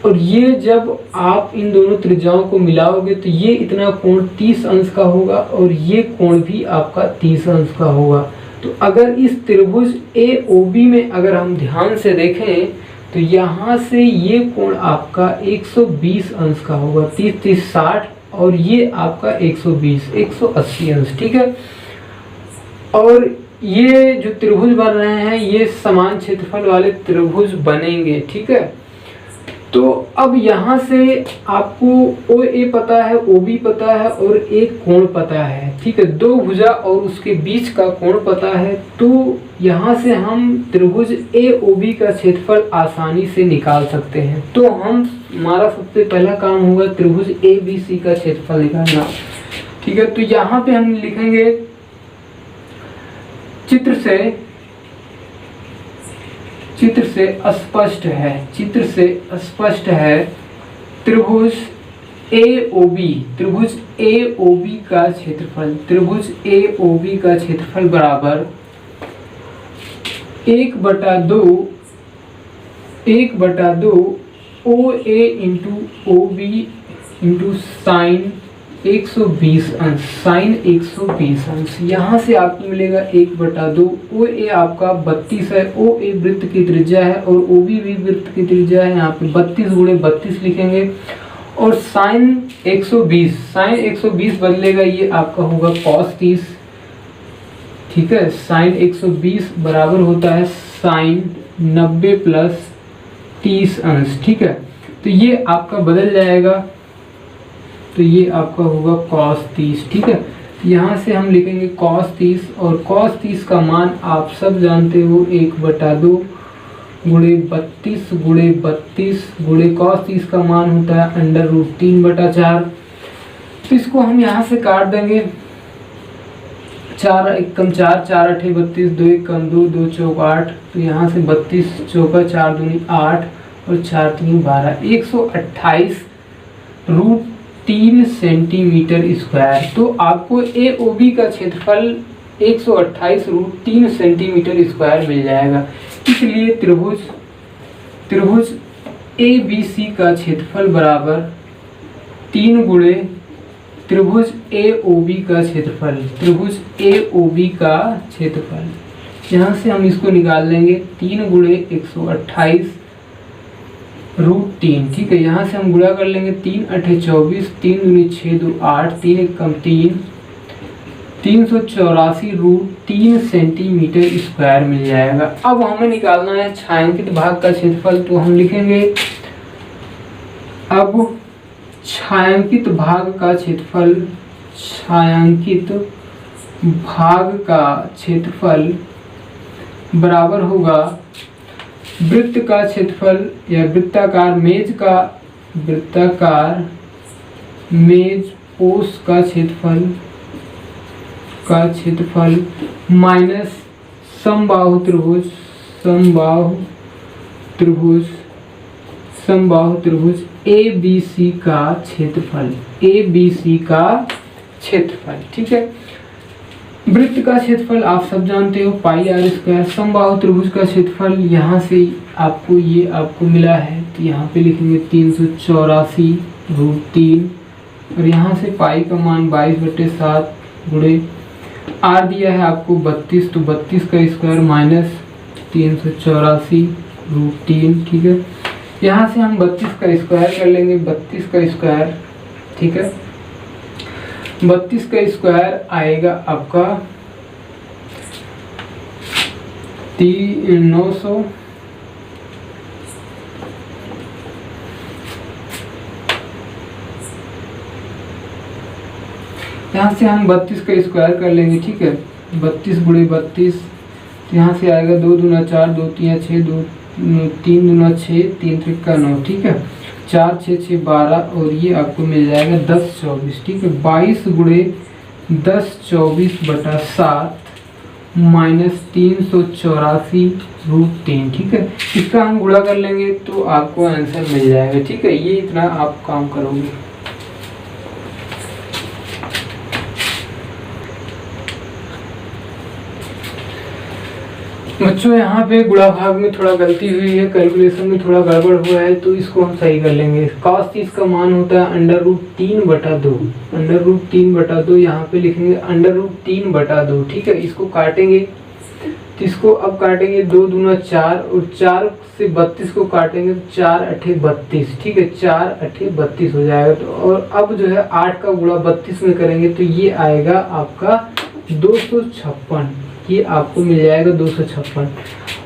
और ये जब आप इन दोनों त्रिज्याओं को मिलाओगे तो ये इतना कोण 30 अंश का होगा और ये कोण भी आपका 30 अंश का होगा। तो अगर इस त्रिभुज AOB में अगर हम ध्यान से देखें तो यहाँ से ये कोण आपका 120 अंश का होगा, 30 30 60, और ये आपका 120 180 अंश, ठीक है। और ये जो त्रिभुज बन रहे हैं ये समान क्षेत्रफल वाले त्रिभुज बनेंगे, ठीक है। तो अब यहाँ से आपको OA पता है, OB पता है और एक कोण पता है, ठीक है। 2 भुजा और उसके बीच का कोण पता है, तो यहाँ से हम त्रिभुज AOB का क्षेत्रफल आसानी से निकाल सकते हैं। तो हमारा सबसे पहला काम होगा त्रिभुज ABC का क्षेत्रफल निकालना, ठीक है। तो यहाँ पे हम लिखेंगे चित्र से स्पष्ट है त्रिभुज AOB का क्षेत्रफल बराबर 1/2 OA into OB into sine 120 अंश, साइन 120 अंश। यहाँ से आपको मिलेगा 1/2। OA आपका 32 है, OA वृत्त की त्रिज्या है और OB भी वृत्त की त्रिज्या है। यहाँ पे 32 गुणे 32 लिखेंगे और साइन 120 बदलेगा, ये आपका होगा cos 30, ठीक है। साइन 120 बराबर होता है साइन 90 प्लस 30 अंश, ठीक है। तो ये आपका बदल जाएगा, तो ये आपका होगा cos 30, ठीक है। यहाँ से हम लिखेंगे cos 30 और cos 30 का मान आप सब जानते हो 1/2 गुणे 32 गुणे cos 30 का मान होता है √3/4। तो इसको हम यहाँ से काट देंगे 4 एकम 4, 4 अठे 32, 2 एकम 2, 2 चौक 8, तो यहाँ से 32 चौका 4 दूनी 8 और 4 3 12, 128√3 सेंटीमीटर स्क्वायर। तो आपको AOB का क्षेत्रफल 128√3 सेंटीमीटर स्क्वायर मिल जाएगा। इसलिए त्रिभुज ABC का क्षेत्रफल बराबर 3 गुणे त्रिभुज AOB का क्षेत्रफल, त्रिभुज AOB का क्षेत्रफल। यहाँ से हम इसको निकाल लेंगे 3 गुणे 128√3, ठीक है। यहाँ से हम गुणा कर लेंगे 3 अठे 24, 3 दूनी 6 2 8, 3 एकम 3, 384√3 सेंटीमीटर स्क्वायर मिल जाएगा। अब हमें निकालना है छायांकित भाग का क्षेत्रफल, तो हम लिखेंगे अब छायांकित भाग का क्षेत्रफल, छायांकित भाग का क्षेत्रफल बराबर होगा वृत्त का क्षेत्रफल या वृत्ताकार मेज पोस का क्षेत्रफल माइनस समबाहु त्रिभुज ABC का क्षेत्रफल, ABC का क्षेत्रफल, ठीक है। वृत्त का क्षेत्रफल आप सब जानते हो πr²। समबाहु त्रिभुज का क्षेत्रफल यहाँ से आपको मिला है, तो यहाँ पे लिखेंगे 384√3 और यहाँ से पाई का मान 22/7 गुणे r दिया है आपको 32, तो 32 का स्क्वायर माइनस 384√3, ठीक है। यहाँ से हम 32 का स्क्वायर कर लेंगे, 32 का स्क्वायर, ठीक है। 32 का स्क्वायर आएगा आपका 900, यहाँ से हम 32 का स्क्वायर कर लेंगे, ठीक है। 32 गुणे 32, तो यहाँ से आएगा 2 दूना 4, 2 3 6, 2 3 दूना 6, 3 त्रिका 9, ठीक है। 4 6 6 12 और ये आपको मिल जाएगा 10 24, ठीक है। 22 गुणे 10 24/7 माइनस 384√3, ठीक है। इसका हम गुणा कर लेंगे तो आपको आंसर मिल जाएगा, ठीक है। ये इतना आप काम करोगे। बच्चों यहाँ पे गुणा भाग में थोड़ा गलती हुई है, कैलकुलेशन में थोड़ा गड़बड़ हुआ है, तो इसको हम सही कर लेंगे। cos 30 का मान होता है √3/2, √3/2 यहाँ पे लिखेंगे √3/2, ठीक है। इसको काटेंगे, तो इसको अब काटेंगे 2 दूना 4 और 4 से 32 को काटेंगे तो 4 अठे 32, ठीक है। 4 अठे 32 हो जाएगा। तो और अब जो है 8 का गुणा 32 में करेंगे तो ये आएगा आपका 256, ये आपको मिल जाएगा 256।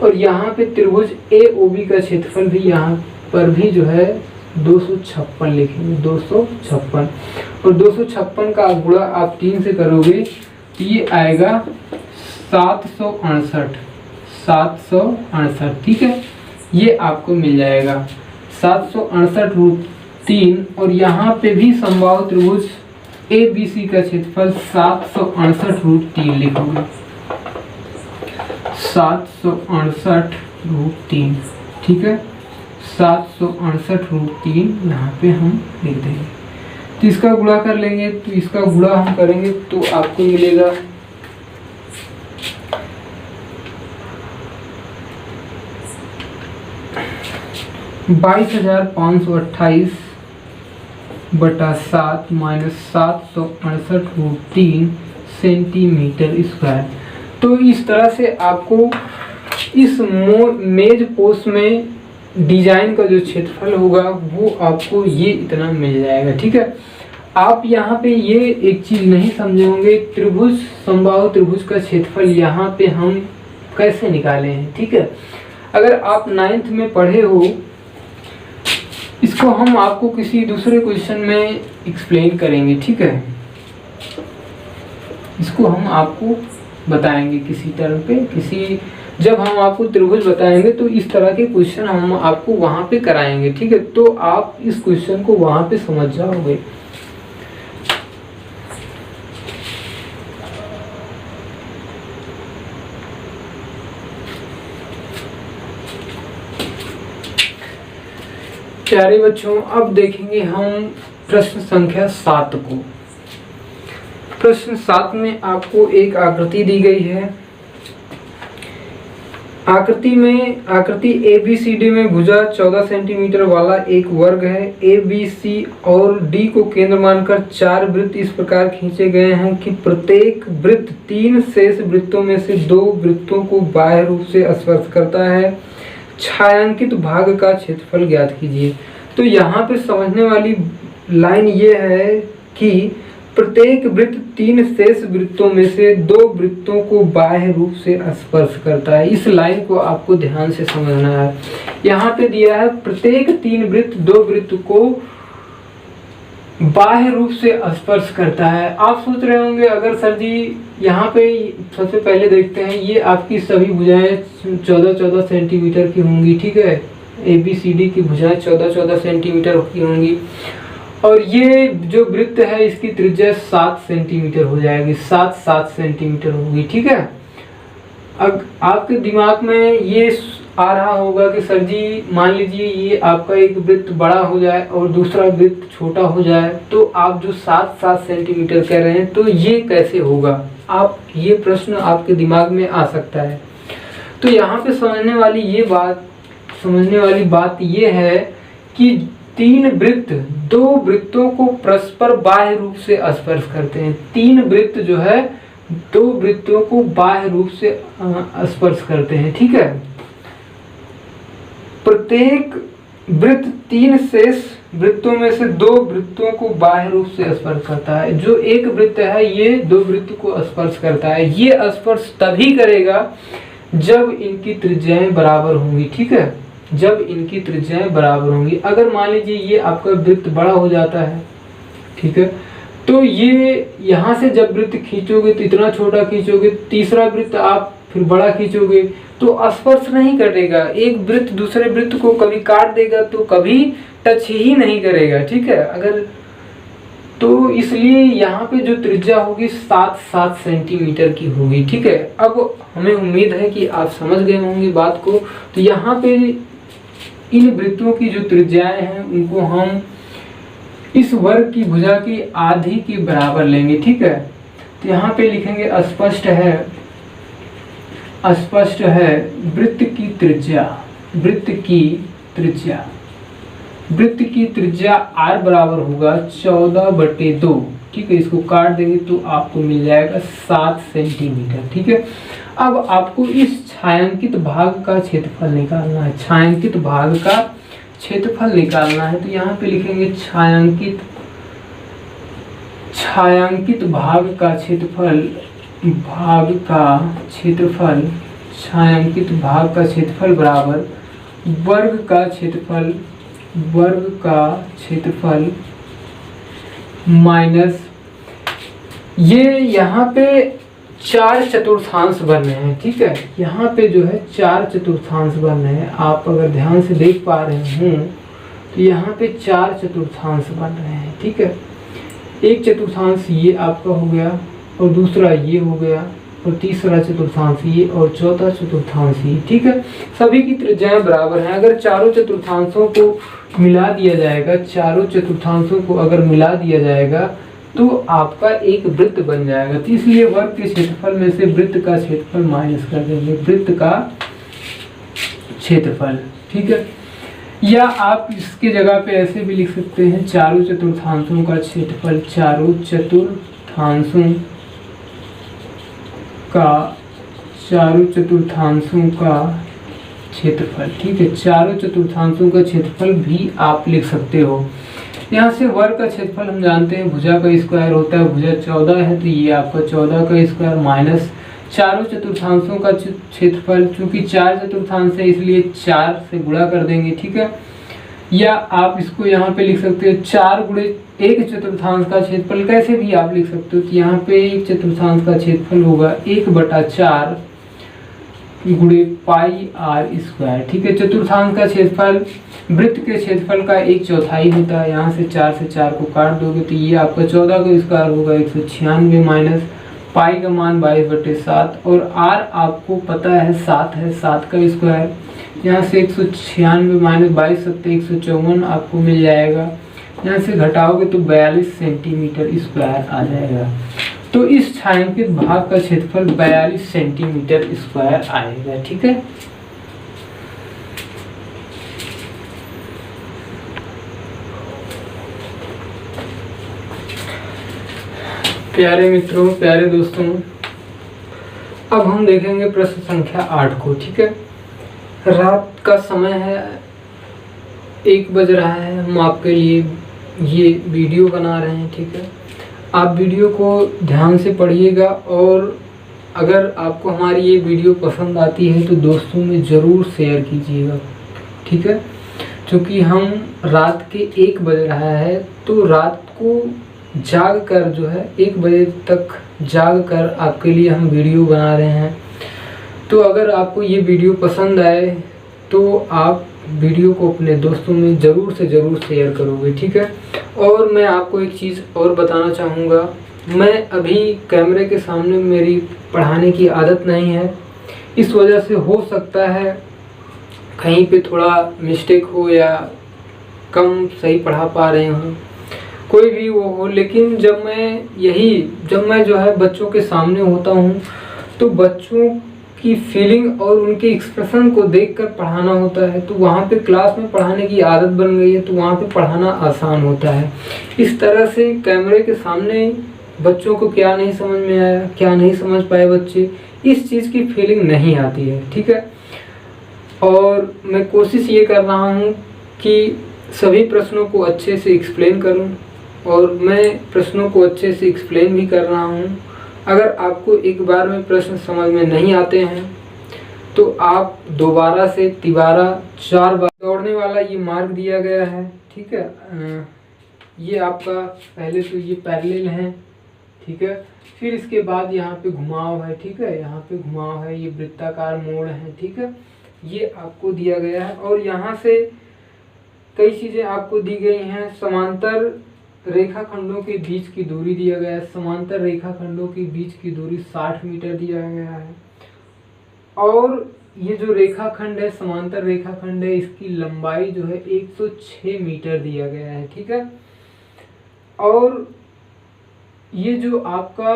और यहाँ पे त्रिभुज AOB का क्षेत्रफल भी यहाँ पर भी जो है 256 लिखेंगे, 256। और 256 का गुणा आप 3 से करोगे तो ये आएगा 768, ठीक है। ये आपको मिल जाएगा 768√3। और यहाँ पे भी समबाहु त्रिभुज ABC का क्षेत्रफल 768√3 लिखोगे, 768√3, ठीक है। 768√3 यहाँ पे हम लिख देंगे। तो इसका गुणा कर लेंगे, तो इसका गुणा हम करेंगे तो आपको मिलेगा 22,528/7 माइनस 768√3 सेंटीमीटर स्क्वायर। तो इस तरह से आपको इस मेज पोस्ट में डिजाइन का जो क्षेत्रफल होगा वो आपको ये इतना मिल जाएगा, ठीक है। आप यहाँ पे ये एक चीज नहीं समझे होंगे, त्रिभुज समबाहु त्रिभुज का क्षेत्रफल यहाँ पे हम कैसे निकाले हैं, ठीक है। अगर आप 9th में पढ़े हो, इसको हम आपको किसी दूसरे क्वेश्चन में एक्सप्लेन करेंगे, ठीक है। इसको हम आपको बताएंगे किसी टर्म पे, जब हम आपको त्रिभुज बताएंगे तो इस तरह के क्वेश्चन हम आपको वहां पे कराएंगे, ठीक है। तो आप इस क्वेश्चन को वहां पे समझ जाओगे। प्यारे बच्चों, अब देखेंगे हम प्रश्न संख्या 7 को। प्रश्न 7 में आपको एक आकृति दी गई है। आकृति ABCD में भुजा 14 सेंटीमीटर वाला एक वर्ग है। ABC और D को केंद्र मानकर 4 वृत्त इस प्रकार खींचे गए हैं कि प्रत्येक वृत्त 3 शेष वृत्तों में से 2 वृत्तों को बाह्य रूप से स्पर्श करता है। छायांकित भाग का क्षेत्रफल ज्ञात कीजिए। तो यहाँ पे समझने वाली लाइन ये है कि प्रत्येक वृत्त 3 शेष वृत्तों में से 2 वृत्तों को बाह्य रूप से स्पर्श करता है। इस लाइन को आपको ध्यान से समझना है। यहाँ पे दिया है प्रत्येक 3 वृत्त 2 वृत्त को बाह्य रूप से स्पर्श करता है। आप सोच रहे होंगे अगर सर जी यहाँ पे सबसे पहले देखते हैं, ये आपकी सभी भुजाएं 14-14 सेंटीमीटर की होंगी, ठीक है। ABCD की भुजाएं 14-14 सेंटीमीटर की होंगी और ये जो वृत्त है इसकी त्रिज्या 7 सेंटीमीटर हो जाएगी, 7 सेंटीमीटर होगी, ठीक है। अब आपके दिमाग में ये आ रहा होगा कि सर जी मान लीजिए ये आपका एक वृत्त बड़ा हो जाए और दूसरा वृत्त छोटा हो जाए, तो आप जो 7 सेंटीमीटर कह रहे हैं तो ये कैसे होगा। आप ये प्रश्न आपके दिमाग में आ सकता है। तो यहाँ पे समझने वाली बात ये है कि 3 वृत्त 2 वृत्तों को परस्पर बाह्य रूप से स्पर्श करते हैं। 3 वृत्त जो है 2 वृत्तों को बाह्य रूप से स्पर्श करते हैं, ठीक है। प्रत्येक वृत्त 3 शेष वृत्तों में से 2 वृत्तों को बाह्य रूप से स्पर्श करता है। जो एक वृत्त है ये 2 वृत्त को स्पर्श करता है। ये स्पर्श तभी करेगा जब इनकी त्रिज्याएं बराबर होंगी, ठीक है। जब इनकी त्रिज्याएं बराबर होंगी। अगर मान लीजिए ये आपका वृत्त बड़ा हो जाता है, ठीक है, तो ये यहाँ से जब वृत्त खींचोगे तो इतना छोटा खींचोगे, तीसरा वृत्त आप फिर बड़ा खींचोगे तो स्पर्श नहीं करेगा। एक वृत्त दूसरे वृत्त को कभी काट देगा तो कभी टच ही नहीं करेगा, ठीक है। अगर तो इसलिए यहाँ पे जो त्रिज्या होगी 7 सेंटीमीटर की होगी, ठीक है। अब हमें उम्मीद है कि आप समझ गए होंगे बात को। तो यहाँ पे इन वृत्तों की जो त्रिज्याएं हैं उनको हम इस वर्ग की भुजा की आधी के बराबर लेंगे, ठीक है। तो यहाँ पे लिखेंगे स्पष्ट है वृत्त की त्रिज्या r बराबर होगा 14/2, ठीक है। इसको काट देंगे तो आपको मिल जाएगा 7 सेंटीमीटर, ठीक है। अब आपको इस छायांकित भाग का क्षेत्रफल निकालना है। छायांकित भाग का क्षेत्रफल निकालना है तो यहाँ पे लिखेंगे छायांकित भाग का क्षेत्रफल बराबर वर्ग का क्षेत्रफल माइनस ये यहाँ पे 4 चतुर्थांश बन रहे हैं, ठीक है। यहाँ पे जो है 4 चतुर्थांश बन रहे हैं। आप अगर ध्यान से देख पा रहे हों तो यहाँ पे 4 चतुर्थांश बन रहे हैं, ठीक है। एक चतुर्थांश ये आपका हो गया और दूसरा ये हो गया और तीसरा चतुर्थांश ये और चौथा चतुर्थांश ये, ठीक है। सभी की त्रिज्याएं बराबर हैं। अगर चारों चतुर्थांशों को मिला दिया जाएगा तो आपका एक वृत्त बन जाएगा। तो इसलिए वर्ग के क्षेत्रफल में से वृत्त का क्षेत्रफल माइनस कर देंगे, वृत्त का क्षेत्रफल, ठीक है। या आप इसके जगह पे ऐसे भी लिख सकते हैं चारों चतुर्थांशों का क्षेत्रफल, चारों चतुर्थांशों का क्षेत्रफल, ठीक है। चारों चतुर्थांशों का क्षेत्रफल भी आप लिख सकते हो। यहाँ से वर्ग का क्षेत्रफल हम जानते हैं भुजा का स्क्वायर होता है। भुजा 14 है तो ये आपका 14 का स्क्वायर माइनस चारों चतुर्थांशों का क्षेत्रफल, चूंकि 4 चतुर्थांश है इसलिए 4 से गुणा कर देंगे, ठीक है। या आप इसको यहाँ पे लिख सकते हो 4 गुणे 1 चतुर्थांश का क्षेत्रफल, कैसे भी आप लिख सकते हो। तो यहाँ पे 1 चतुर्थांश का क्षेत्रफल होगा 1/4 गुणे पाई r स्क्वायर, ठीक है। चतुर्थांश का क्षेत्रफल वृत्त के क्षेत्रफल का 1/4 होता है। यहाँ से 4 को काट दोगे तो ये आपका 14 का स्क्वायर होगा 196 माइनस पाई का मान 22/7 और r आपको पता है 7 है, 7 का स्क्वायर। यहाँ से 196 माइनस 22 सत्ते 154 आपको मिल जाएगा। यहाँ से घटाओगे तो 42 सेंटीमीटर स्क्वायर आ जाएगा। तो इस छायांकित भाग का क्षेत्रफल 42 सेंटीमीटर स्क्वायर आएगा। ठीक है, प्यारे मित्रों, प्यारे दोस्तों, अब हम देखेंगे प्रश्न संख्या 8 को। ठीक है, रात का समय है, 1 बज रहा है, हम आपके लिए ये वीडियो बना रहे हैं। ठीक है, आप वीडियो को ध्यान से पढ़िएगा और अगर आपको हमारी ये वीडियो पसंद आती है तो दोस्तों में ज़रूर शेयर कीजिएगा। ठीक है, क्योंकि हम रात के 1 बज रहा है तो रात को जाग कर जो है 1 बजे तक जाग कर आपके लिए हम वीडियो बना रहे हैं। तो अगर आपको ये वीडियो पसंद आए तो आप वीडियो को अपने दोस्तों में ज़रूर से ज़रूर शेयर करोगे। ठीक है, और मैं आपको एक चीज़ और बताना चाहूँगा, मैं अभी कैमरे के सामने मेरी पढ़ाने की आदत नहीं है, इस वजह से हो सकता है कहीं पे थोड़ा मिस्टेक हो या कम सही पढ़ा पा रहे हों, कोई भी वो हो। लेकिन जब मैं जो है बच्चों के सामने होता हूँ तो बच्चों की फीलिंग और उनके एक्सप्रेशन को देखकर पढ़ाना होता है। तो वहाँ पे क्लास में पढ़ाने की आदत बन गई है, तो वहाँ पे पढ़ाना आसान होता है। इस तरह से कैमरे के सामने बच्चों को क्या नहीं समझ में आया, क्या नहीं समझ पाए बच्चे, इस चीज़ की फीलिंग नहीं आती है। ठीक है, और मैं कोशिश ये कर रहा हूँ कि सभी प्रश्नों को अच्छे से एक्सप्लेन करूँ और मैं प्रश्नों को अच्छे से एक्सप्लेन भी कर रहा हूँ। अगर आपको एक बार में प्रश्न समझ में नहीं आते हैं तो आप दोबारा से तिबारा 4 बार दौड़ने वाला ये मार्ग दिया गया है। ठीक है, ये आपका पहले तो ये पैरेलल है। ठीक है, फिर इसके बाद यहाँ पे घुमाव है। ठीक है, यहाँ पे घुमाव है, ये वृत्ताकार मोड़ है। ठीक है, ये आपको दिया गया है और यहाँ से कई चीज़ें आपको दी गई हैं। समांतर रेखाखंडों के बीच की दूरी दिया गया है, समांतर रेखाखंडों के बीच की दूरी 60 मीटर दिया गया है और ये जो रेखाखंड है, समांतर रेखाखंड है, इसकी लंबाई जो है 106 मीटर दिया गया है। ठीक है, और ये जो आपका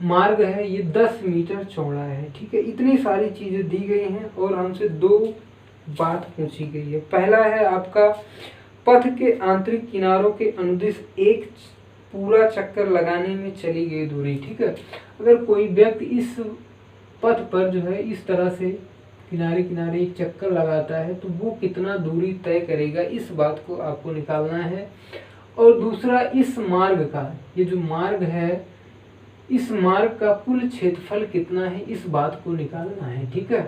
मार्ग है ये 10 मीटर चौड़ा है। ठीक है, इतनी सारी चीज़ें दी गई हैं और हमसे 2 बात पूछी गई है। पहला है आपका पथ के आंतरिक किनारों के अनुदिश एक पूरा चक्कर लगाने में चली गई दूरी। ठीक है, अगर कोई व्यक्ति इस पथ पर जो है इस तरह से किनारे किनारे एक चक्कर लगाता है तो वो कितना दूरी तय करेगा, इस बात को आपको निकालना है। और दूसरा, इस मार्ग का, ये जो मार्ग है, इस मार्ग का कुल क्षेत्रफल कितना है, इस बात को निकालना है। ठीक है,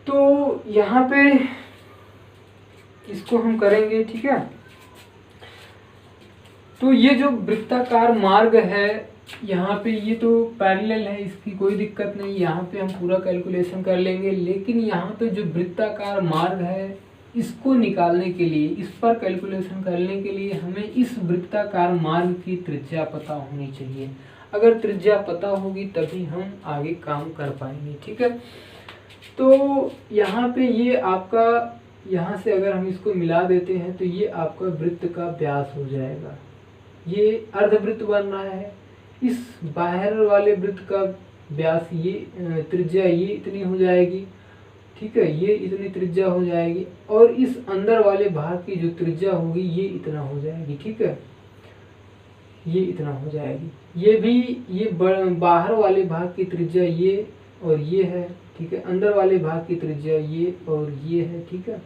तो यहाँ पे इसको हम करेंगे। ठीक है, तो ये जो वृत्ताकार मार्ग है यहाँ पे ये तो पैरेलल है, इसकी कोई दिक्कत नहीं, यहाँ पे हम पूरा कैलकुलेशन कर लेंगे। लेकिन यहाँ पे जो वृत्ताकार मार्ग है इसको निकालने के लिए, इस पर कैलकुलेशन करने के लिए हमें इस वृत्ताकार मार्ग की त्रिज्या पता होनी चाहिए। अगर त्रिज्या पता होगी तभी हम आगे काम कर पाएंगे। ठीक है, तो यहाँ पे ये आपका, यहाँ से अगर हम इसको मिला देते हैं तो ये आपका वृत्त का व्यास हो जाएगा। ये अर्धवृत्त बन रहा है, इस बाहर वाले वृत्त का व्यास, ये त्रिज्या ये इतनी हो जाएगी। ठीक है, ये इतनी त्रिज्या हो जाएगी और इस अंदर वाले भाग की जो त्रिज्या होगी ये इतना हो जाएगी। ठीक है, ये इतना हो जाएगी। ये भी, ये बाहर वाले भाग की त्रिज्या ये और ये है। ठीक है, अंदर वाले भाग की त्रिज्या ये और ये है। ठीक है,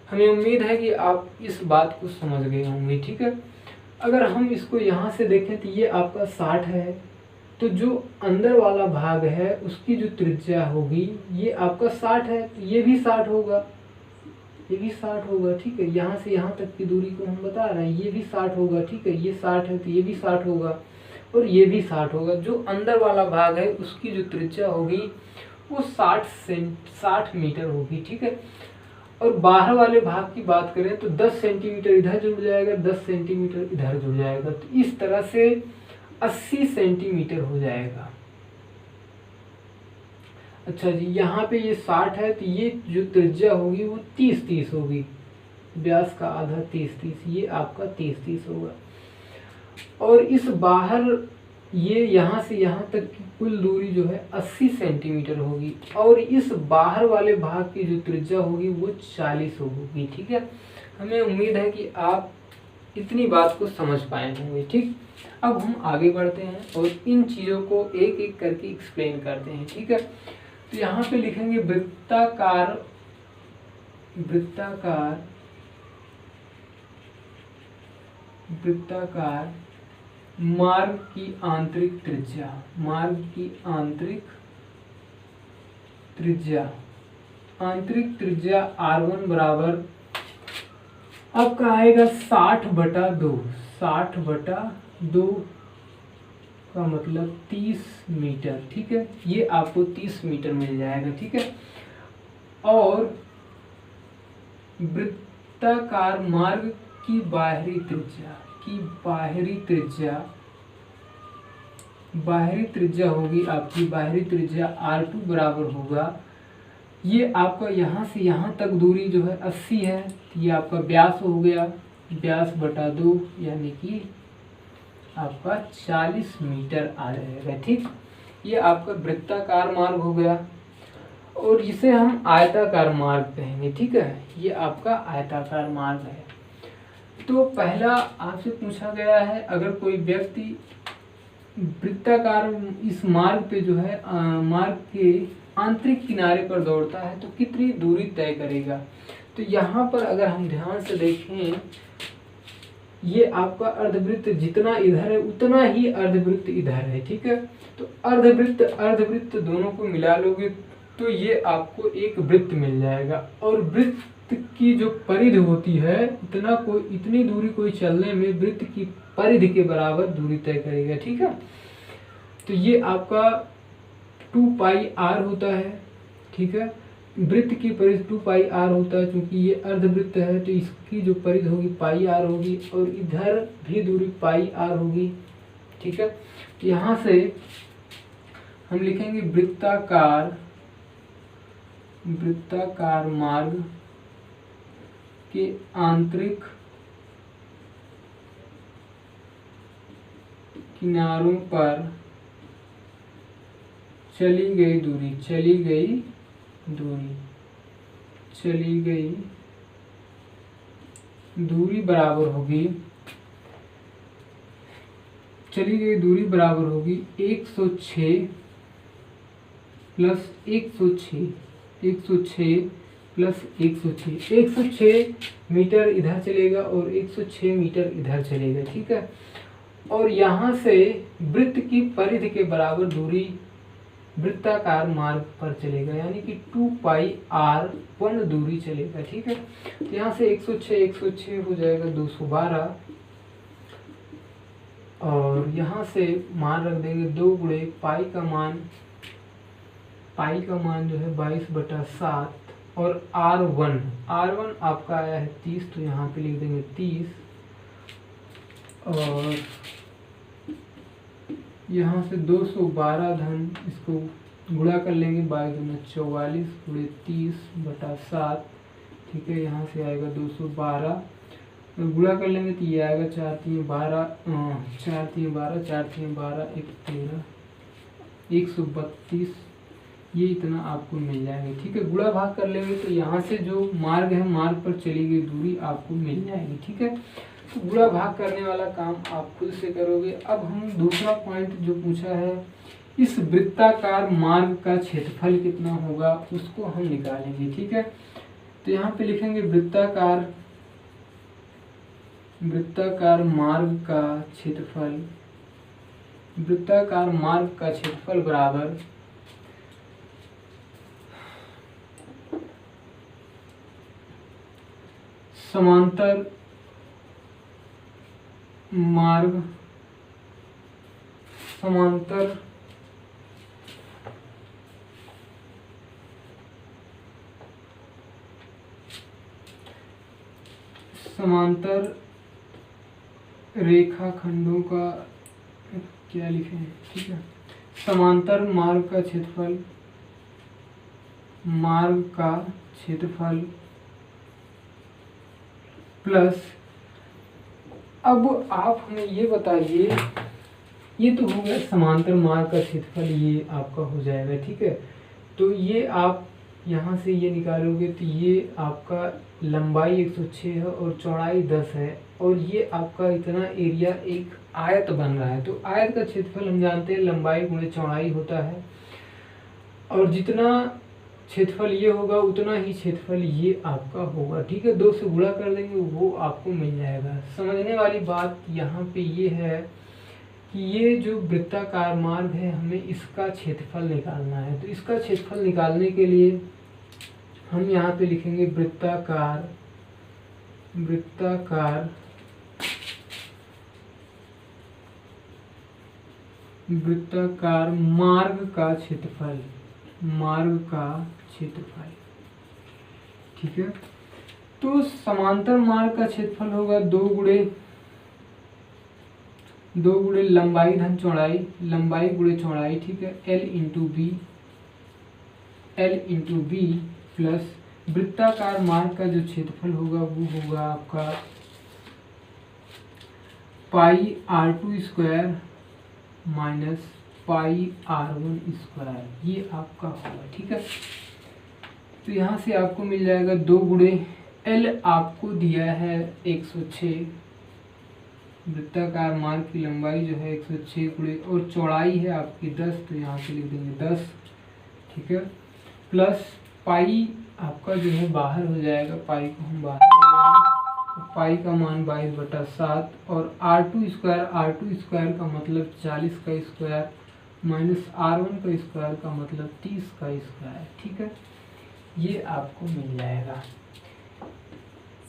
हमें उम्मीद है कि आप इस बात को समझ गए होंगे। ठीक है, अगर हम इसको यहाँ से देखें तो ये आपका 60 है, तो जो अंदर वाला भाग है उसकी जो त्रिज्या होगी ये आपका 60 है, तो ये भी 60 होगा, ये भी 60 होगा। ठीक है, यहाँ से यहाँ तक की दूरी को हम बता रहे हैं, ये भी 60 होगा। ठीक है, ये 60 है तो ये भी 60 होगा और ये भी 60 होगा। जो अंदर वाला भाग है उसकी जो त्रिज्या होगी वो 60 मीटर होगी। ठीक है, और बाहर वाले भाग की बात करें तो 10 सेंटीमीटर इधर जुड़ जाएगा, 10 सेंटीमीटर इधर जुड़ जाएगा, तो इस तरह से 80 सेंटीमीटर हो जाएगा। अच्छा जी, यहाँ पे ये 60 है तो ये जो त्रिज्या होगी वो 30-30 होगी, व्यास का आधा 30-30, ये आपका 30-30 होगा। और इस बाहर ये यहाँ से यहाँ तक की कुल दूरी जो है 80 सेंटीमीटर होगी, और इस बाहर वाले भाग की जो त्रिज्या होगी वो 40 होगी। ठीक है, हमें उम्मीद है कि आप इतनी बात को समझ पाए होंगे। ठीक, अब हम आगे बढ़ते हैं और इन चीज़ों को एक एक करके एक्सप्लेन करते हैं। ठीक है, तो यहाँ पे लिखेंगे वृत्ताकार मार्ग की आंतरिक त्रिज्या R1 बराबर आपका आएगा 60/2। 60/2 का मतलब 30 मीटर। ठीक है, ये आपको 30 मीटर मिल जाएगा। ठीक है, और वृत्ताकार मार्ग की बाहरी त्रिज्या होगी आपकी, बाहरी त्रिज्या R2 बराबर होगा, ये आपका यहाँ से यहाँ तक दूरी जो है 80 है, ये आपका व्यास हो गया, व्यास/2 यानी कि आपका 40 मीटर आ जाएगा। ठीक, ये आपका वृत्ताकार मार्ग हो गया, और इसे हम आयताकार मार्ग कहेंगे। ठीक है, ये आपका आयताकार मार्ग है। तो पहला आपसे पूछा गया है, अगर कोई व्यक्ति वृत्ताकार इस मार्ग पे जो है मार्ग के आंतरिक किनारे पर दौड़ता है तो कितनी दूरी तय करेगा। तो यहाँ पर अगर हम ध्यान से देखें, ये आपका अर्धवृत्त जितना इधर है उतना ही अर्धवृत्त इधर है। ठीक है, तो अर्धवृत्त दोनों को मिला लोगे तो ये आपको एक वृत्त मिल जाएगा, और वृत्त की जो परिधि होती है इतनी दूरी कोई चलने में वृत्त की परिधि के बराबर दूरी तय करेगा। ठीक है, तो ये आपका 2πr होता है। ठीक है, वृत्त की परिधि 2πr होता है, क्योंकि ये अर्धवृत्त है तो इसकी जो परिधि होगी πr होगी, और इधर भी दूरी πr होगी। ठीक है, तो यहाँ से हम लिखेंगे वृत्ताकार मार्ग के आंतरिक किनारों पर चली गई दूरी बराबर होगी 106 प्लस 106 मीटर इधर चलेगा और 106 मीटर इधर चलेगा। ठीक है, और यहाँ से वृत्त की परिधि के बराबर दूरी वृत्ताकार मार्ग पर चलेगा, यानी कि 2πr1 दूरी चलेगा। ठीक है, तो यहाँ से 106 हो जाएगा 212, और यहाँ से मान रख देंगे 2 गुणे पाई का मान जो है 22/7, और R1 आपका आया है 30, तो यहाँ पे लिख देंगे 30, और यहाँ से 212 धन इसको गुणा कर लेंगे, 22×44 गुणे 30/7। ठीक है, यहाँ से आएगा 212, गुणा कर लेंगे तो ये आएगा 4 3 12, 4 3 12, 4 3 12, 1 13, 132, ये इतना आपको मिल जाएगा। ठीक है, गुणा भाग कर लेंगे तो यहाँ से जो मार्ग है मार्ग पर चली गई दूरी आपको मिल जाएगी। ठीक है, तो गुणा भाग करने वाला काम आप खुद से करोगे। अब हम दूसरा पॉइंट जो पूछा है, इस वृत्ताकार मार्ग का क्षेत्रफल कितना होगा उसको हम निकालेंगे। ठीक है, तो यहाँ पे लिखेंगे वृत्ताकार मार्ग का क्षेत्रफल बराबर समांतर रेखाखंडों का क्या लिखें। ठीक है, समांतर मार्ग का क्षेत्रफल मार्ग का क्षेत्रफल प्लस, अब आप हमें ये बताइए, ये तो हो गया समांतर मार्ग का क्षेत्रफल, ये आपका हो जाएगा, ठीक है। तो ये आप यहाँ से ये निकालोगे तो ये आपका लंबाई 106 है और चौड़ाई 10 है, और ये आपका इतना एरिया एक आयत बन रहा है। तो आयत का क्षेत्रफल हम जानते हैं लंबाई गुणे चौड़ाई होता है, और जितना क्षेत्रफल ये होगा उतना ही क्षेत्रफल ये आपका होगा, ठीक है। 2 से गुणा कर देंगे वो आपको मिल जाएगा। समझने वाली बात यहाँ पे ये है कि ये जो वृत्ताकार मार्ग है हमें इसका क्षेत्रफल निकालना है। तो इसका क्षेत्रफल निकालने के लिए हम यहाँ पे लिखेंगे वृत्ताकार मार्ग का क्षेत्रफल, ठीक है। तो समांतर मार्ग का क्षेत्रफल होगा 2 गुणे लंबाई धन चौड़ाई, लंबाई गुणे चौड़ाई, ठीक है, L इंटू बी प्लस वृत्ताकार मार्ग का जो क्षेत्रफल होगा वो होगा आपका पाई r2 square minus pi r1 square, ये आपका होगा, ठीक है। तो यहाँ से आपको मिल जाएगा 2 गुणे L आपको दिया है 106, वृत्ताकार मार्ग की लंबाई जो है 106 गुणे और चौड़ाई है आपकी 10, तो यहाँ पे लिख देंगे 10, ठीक है, प्लस पाई आपका जो है बाहर हो जाएगा, पाई को हम बाहर ले लेंगे, पाई का मान 22/7 और r2 स्क्वायर का मतलब 40 का स्क्वायर माइनस r1 का स्क्वायर का मतलब 30 का स्क्वायर, ठीक है, ये आपको मिल जाएगा।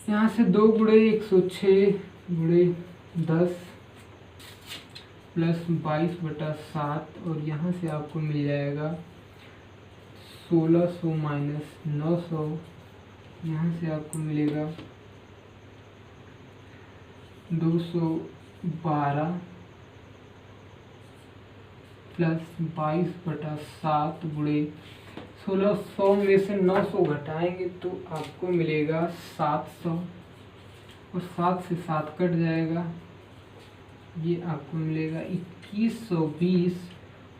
यहाँ से 2 गुणे 106 गुणे 10 प्लस 22/7 और यहाँ से आपको मिल जाएगा 1600 माइनस 900, यहाँ से आपको मिलेगा 212 प्लस 22/7 गुणे 1600 में से 900 घटाएंगे तो आपको मिलेगा 700 और 7 से 7 कट जाएगा, ये आपको मिलेगा 2120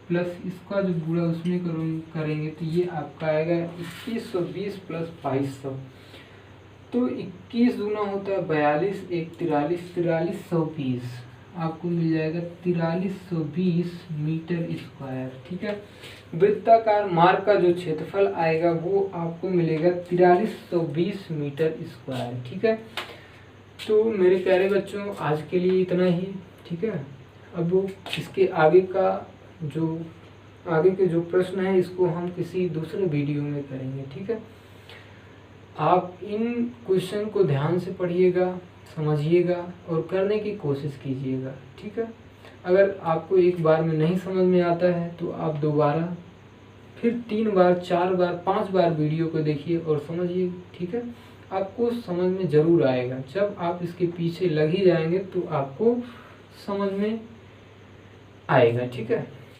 प्लस इसका जो गुणा उसमें करेंगे तो ये आपका आएगा 2120 प्लस 2200, तो 21 दूना होता है 42, 1 43, 4320, आपको मिल जाएगा 4320 मीटर स्क्वायर, ठीक है। वृत्ताकार मार्ग का जो क्षेत्रफल आएगा वो आपको मिलेगा 4320 मीटर स्क्वायर, ठीक है। तो मेरे प्यारे बच्चों आज के लिए इतना ही, ठीक है। अब इसके आगे के जो प्रश्न है इसको हम किसी दूसरे वीडियो में करेंगे, ठीक है। आप इन क्वेश्चन को ध्यान से पढ़िएगा, समझिएगा और करने की कोशिश कीजिएगा, ठीक है। अगर आपको एक बार में नहीं समझ में आता है तो आप दोबारा फिर 3 बार 4 बार 5 बार वीडियो को देखिए और समझिए, ठीक है। आपको समझ में ज़रूर आएगा, जब आप इसके पीछे लग ही जाएंगे तो आपको समझ में आएगा, ठीक है।